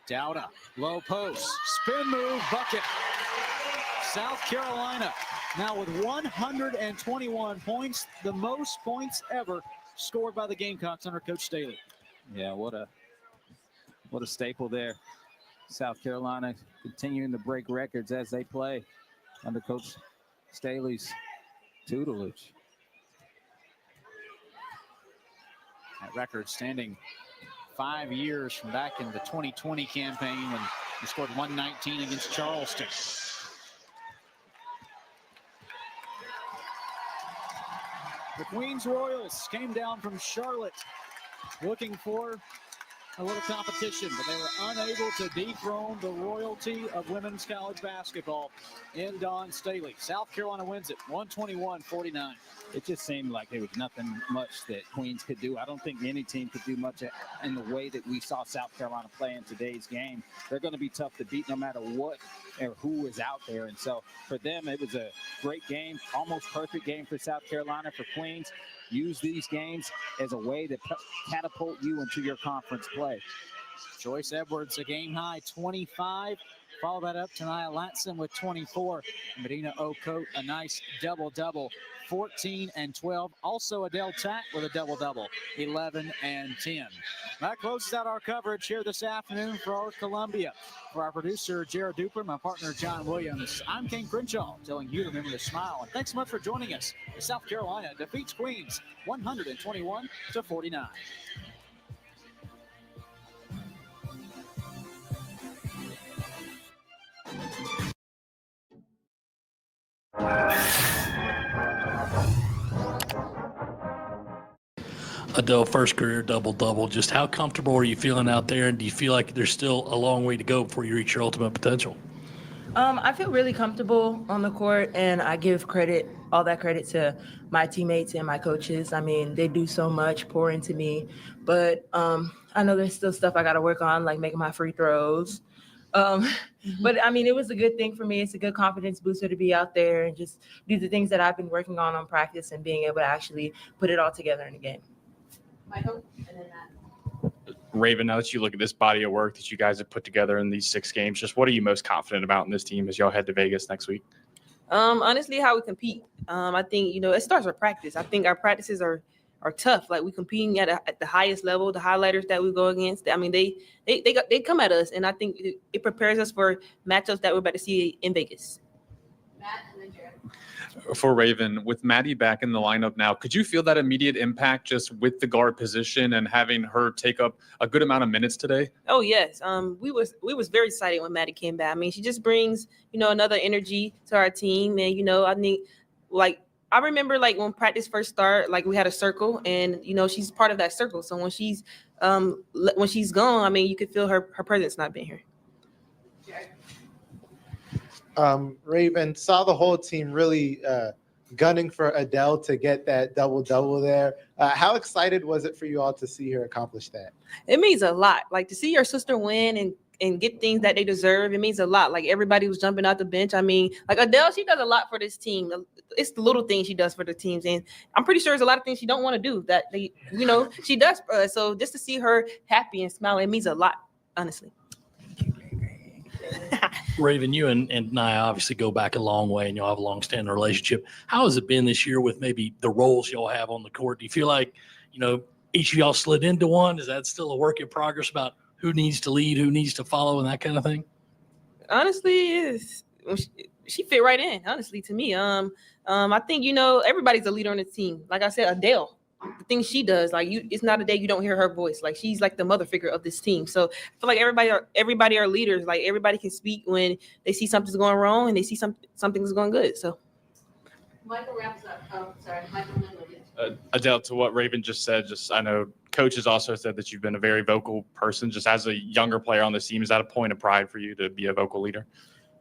Dowda, low post, spin move, bucket. South Carolina now with 121 points, the most points ever scored by the Gamecocks under Coach Staley. Yeah, what a staple there. South Carolina continuing to break records as they play under Coach Staley's tutelage. That record standing 5 years from back in the 2020 campaign when he scored 119 against Charleston. The Queens Royals came down from Charlotte looking for a little competition, but they were unable to dethrone the royalty of women's college basketball in Don Staley. South Carolina wins it 121-49. It just seemed like there was nothing much that Queens could do. I don't think any team could do much in the way that we saw South Carolina play in today's game. They're going to be tough to beat no matter what or who is out there. And so for them, it was a great game, almost perfect game for South Carolina. For Queens, use these games as a way to catapult you into your conference play. Joyce Edwards, a game-high 25. Follow that up tonight, Latson with 24. Madina Okot, a nice double-double, 14 and 12. Also Adhel with a double-double, 11 and 10. That closes out our coverage here this afternoon for our Columbia. For our producer, Jared Duper, my partner, John Williams, I'm Ken Crenshaw, telling you to remember to smile. And thanks so much for joining us. South Carolina defeats Queens 121-49. Adhel, first career double-double. Just how comfortable are you feeling out there, and do you feel like there's still a long way to go before you reach your ultimate potential? I feel really comfortable on the court, and I give all that credit to my teammates and my coaches. I mean, they do so much, pour into me, but I know there's still stuff I got to work on, like making my free throws. But I mean, it was a good thing for me. It's a good confidence booster to be out there and just do the things that I've been working on practice and being able to actually put it all together in a game. Michael, and then Matt. Raven, now that you look at this body of work that you guys have put together in these 6 games, just what are you most confident about in this team as y'all head to Vegas next week? Honestly, how we compete. I think, it starts with practice. I think our practices are tough. Like, we competing at the highest level. The highlighters that we go against, I mean, they come at us, and I think it prepares us for matchups that we're about to see in Vegas. Matt, and then Jared. For Raven, with Maddie back in the lineup now, could you feel that immediate impact just with the guard position and having her take up a good amount of minutes today? Oh yes, we was very excited when Maddie came back. I mean, she just brings another energy to our team, and I think I remember when practice first started, we had a circle, and she's part of that circle. So when she's gone, I mean, you could feel her presence not being here. Raven, saw the whole team really gunning for Adhel to get that double-double there. How excited was it for you all to see her accomplish that? It means a lot. To see your sister win and get things that they deserve, it means a lot. Everybody was jumping out the bench. I mean, Adhel, she does a lot for this team. It's the little things she does for the teams, and I'm pretty sure there's a lot of things she don't want to do that she does for us. So just to see her happy and smiling, it means a lot, honestly. Raven, you and Nia obviously go back a long way, and y'all have a long-standing relationship. How has it been this year with maybe the roles y'all have on the court? Do you feel like, each of y'all slid into one? Is that still a work in progress about who needs to lead, who needs to follow, and that kind of thing? Honestly, she fit right in, honestly, to me. I think, everybody's a leader on the team. Like I said, Adhel, the things she does, it's not a day you don't hear her voice. She's the mother figure of this team. So I feel like everybody are leaders. Everybody can speak when they see something's going wrong and they see something's going good. So Michael wraps up. Oh, sorry, Michael. Adhel, to what Raven just said, I know coaches also said that you've been a very vocal person. Just as a younger player on this team, is that a point of pride for you to be a vocal leader?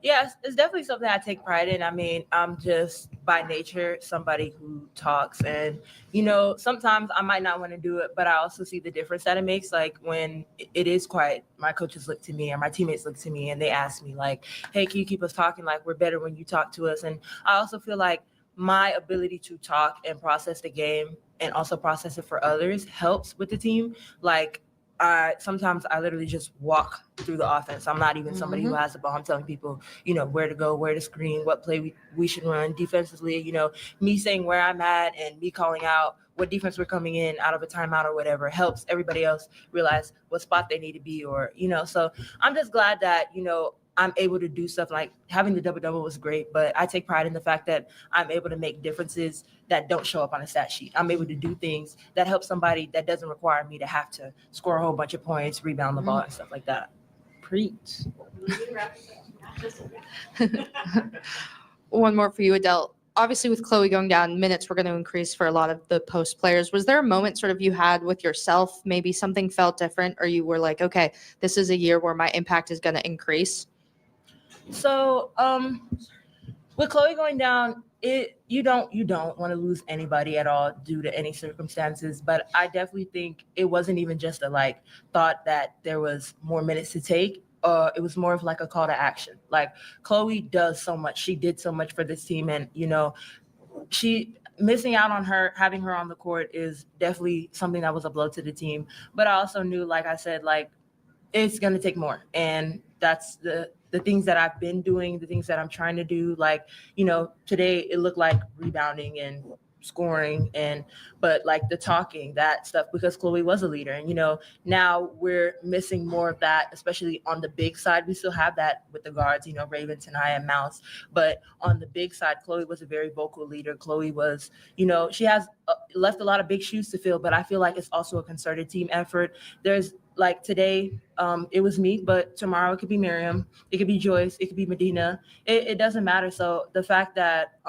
Yes, it's definitely something I take pride in. I mean, I'm just by nature somebody who talks, and sometimes I might not want to do it, but I also see the difference that it makes. When it is quiet, my coaches look to me or my teammates look to me and they ask me hey, can you keep us talking? We're better when you talk to us. And I also feel like my ability to talk and process the game and also process it for others helps with the team. Sometimes I literally just walk through the offense. I'm not even somebody who has the ball. I'm telling people, where to go, where to screen, what play we should run defensively, me saying where I'm at and me calling out what defense we're coming in out of a timeout or whatever helps everybody else realize what spot they need to be so I'm just glad that, I'm able to do stuff having the double-double was great, but I take pride in the fact that I'm able to make differences that don't show up on a stat sheet. I'm able to do things that help somebody that doesn't require me to have to score a whole bunch of points, rebound the ball, and stuff like that. Preach. One more for you, Adhel. Obviously, with Chloe going down, minutes were going to increase for a lot of the post players. Was there a moment sort of you had with yourself, maybe something felt different, or you were like, okay, this is a year where my impact is going to increase? So with Chloe going down, you don't want to lose anybody at all due to any circumstances, but I definitely think it wasn't even just a thought that there was more minutes to take. It was more of a call to action. Chloe does so much. She did so much for this team, and she missing out on having her on the court is definitely something that was a blow to the team. But I also knew, like I said, it's going to take more. And that's the things that I've been doing, the things that I'm trying to do. Like, today it looked like rebounding and scoring but like the talking, that stuff, because Chloe was a leader. And, now we're missing more of that, especially on the big side. We still have that with the guards, Raven, Tanaya, and Mouse. But on the big side, Chloe was a very vocal leader. Chloe was, she has left a lot of big shoes to fill, but I feel like it's also a concerted team effort. There's like today, it was me, but tomorrow it could be Miriam, it could be Joyce, it could be Madina. It doesn't matter. So the fact that,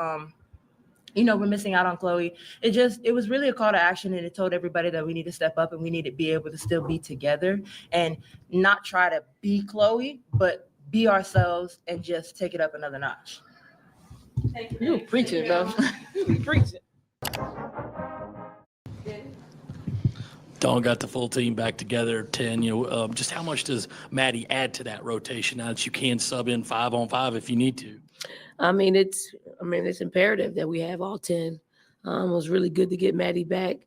we're missing out on Chloe, it was really a call to action, and it told everybody that we need to step up and we need to be able to still be together and not try to be Chloe, but be ourselves and just take it up another notch. You preaching, bro. You preaching. Dawn got the full team back together at 10. Just how much does Maddie add to that rotation now that you can sub in 5-on-5 if you need to? It's imperative that we have all 10. It was really good to get Maddie back,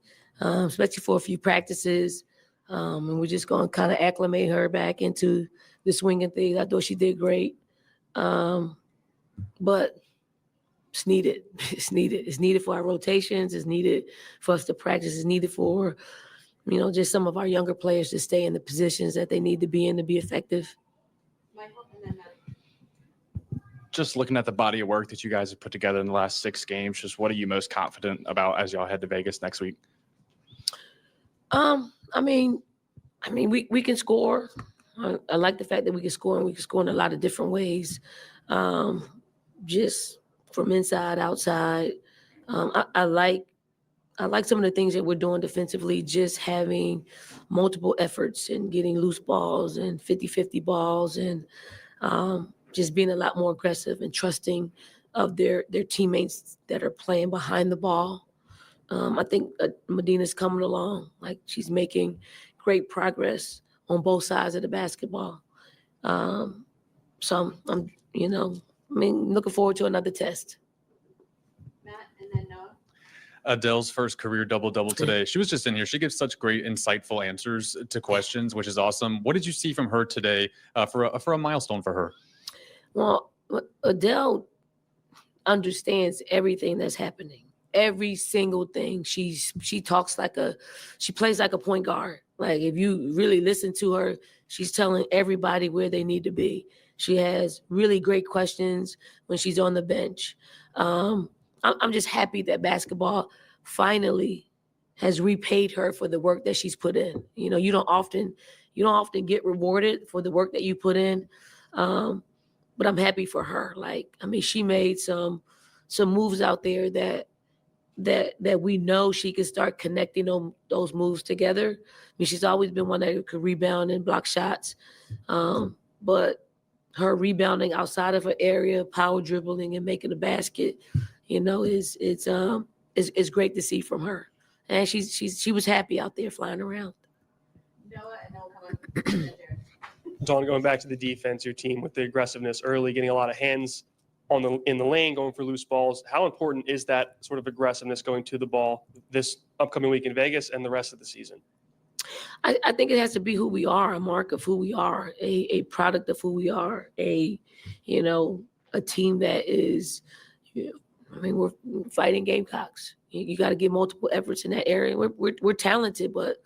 especially for a few practices. And we're just going to kind of acclimate her back into the swinging thing. I thought she did great. But it's needed. It's needed. It's needed for our rotations. It's needed for us to practice. It's needed for, just some of our younger players to stay in the positions that they need to be in to be effective. Just looking at the body of work that you guys have put together in the last 6 games, just what are you most confident about as y'all head to Vegas next week? We can score. I like the fact that we can score, and we can score in a lot of different ways. Just from inside, outside. I like some of the things that we're doing defensively, just having multiple efforts and getting loose balls and 50-50 balls and just being a lot more aggressive and trusting of their teammates that are playing behind the ball. I think Madina's coming along. Like, she's making great progress on both sides of the basketball. So I'm looking forward to another test. Adhel's first career double-double today. She was just in here. She gives such great, insightful answers to questions, which is awesome. What did you see from her today for a milestone for her? Well, Adhel understands everything that's happening. Every single thing. She plays like a point guard. Like, if you really listen to her, she's telling everybody where they need to be. She has really great questions when she's on the bench. I'm just happy that basketball finally has repaid her for the work that she's put in. You don't often get rewarded for the work that you put in. But I'm happy for her. She made some moves out there that we know she can start connecting those moves together. She's always been one that could rebound and block shots. But her rebounding outside of her area, power dribbling and making a basket, is great to see from her. And she was happy out there flying around. Dawn, going back to the defense, your team with the aggressiveness early, getting a lot of hands in the lane, going for loose balls. How important is that sort of aggressiveness going to the ball this upcoming week in Vegas and the rest of the season? I think it has to be who we are, a mark of who we are, a product of who we are, a team that is, we're fighting Gamecocks. You got to get multiple efforts in that area. We're talented, but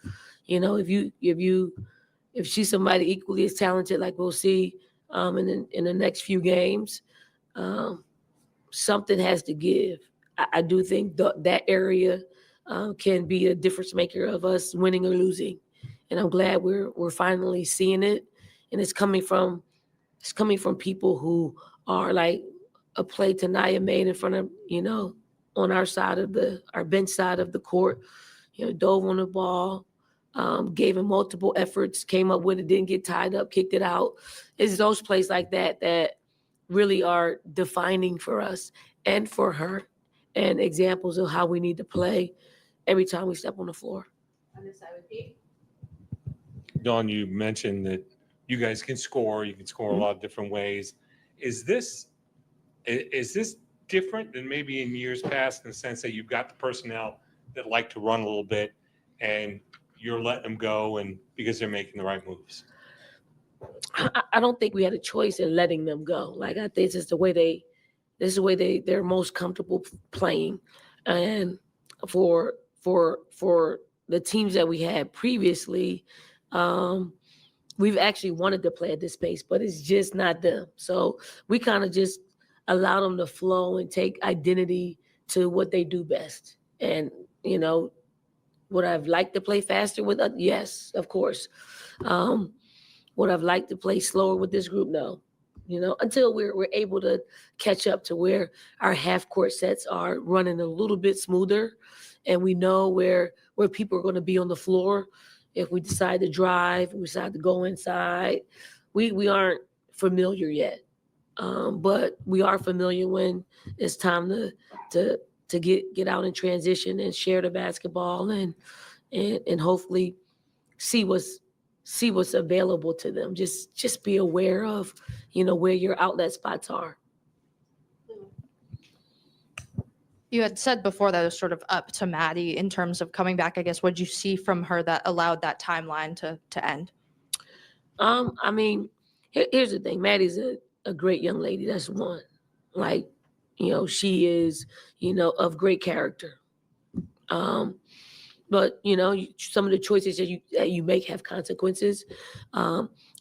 if she's somebody equally as talented, like we'll see in the next few games, something has to give. I do think that area can be a difference maker of us winning or losing, and I'm glad we're finally seeing it. And it's coming from people who are like a play Tanaya made in front of on our side of our bench side of the court. Dove on the ball. Gave him multiple efforts, came up with it, didn't get tied up, kicked it out. It's those plays like that really are defining for us and for her, and examples of how we need to play every time we step on the floor. Dawn, you mentioned that you guys can score. You can score a lot of different ways. Is this different than maybe in years past, in the sense that you've got the personnel that like to run a little bit and you're letting them go and because they're making the right moves? I don't think we had a choice in letting them go. Like, I think this is the way they're most comfortable playing. And for the teams that we had previously, we've actually wanted to play at this pace, but it's just not them. So we kind of just allow them to flow and take identity to what they do best. And, you know, would I've liked to play faster with us? Yes, of course. Would I've liked to play slower with this group? No. You know, until we're able to catch up to where our half court sets are running a little bit smoother, and we know where people are going to be on the floor. If we decide to drive, we decide to go inside, we aren't familiar yet, but we are familiar when it's time to get out in transition and share the basketball and hopefully see what's available to them. Just be aware of, you know, where your outlet spots are. You had said before that it was sort of up to Maddie in terms of coming back. I guess, what did you see from her that allowed that timeline to end? I mean, here's the thing. Maddie's a great young lady. That's one. Like, you know, she is, you know, of great character. But, you know, some of the choices that you make have consequences.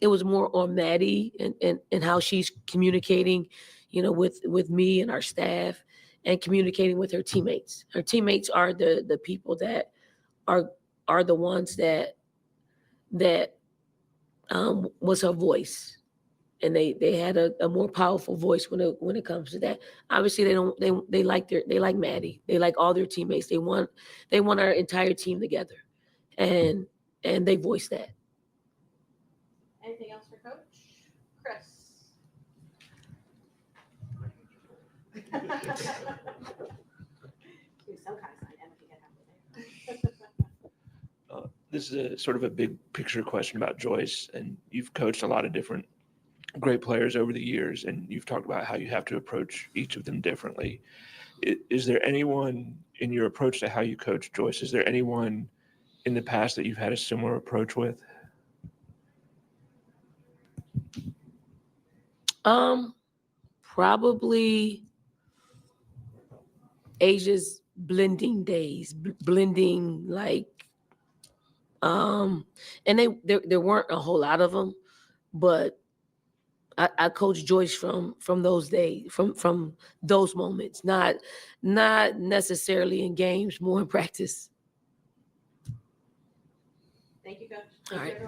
It was more on Maddie and how she's communicating, you know, with me and our staff, and communicating with her teammates. Her teammates are the people that are the ones that was her voice, and they had a more powerful voice when it comes to that. Obviously, they like Maddie. They like all their teammates. They want our entire team together, and they voice that. Anything else for Coach? Chris. This is a sort of a big picture question about Joyce, and you've coached a lot of different great players over the years, and you've talked about how you have to approach each of them differently. Is there anyone in your approach to how you coach Joyce? Is there anyone in the past that you've had a similar approach with? Probably Asia's blending days, blending like, and there weren't a whole lot of them, but I coached Joyce from those days, from those moments, not necessarily in games, more in practice. Thank you, Coach. All right.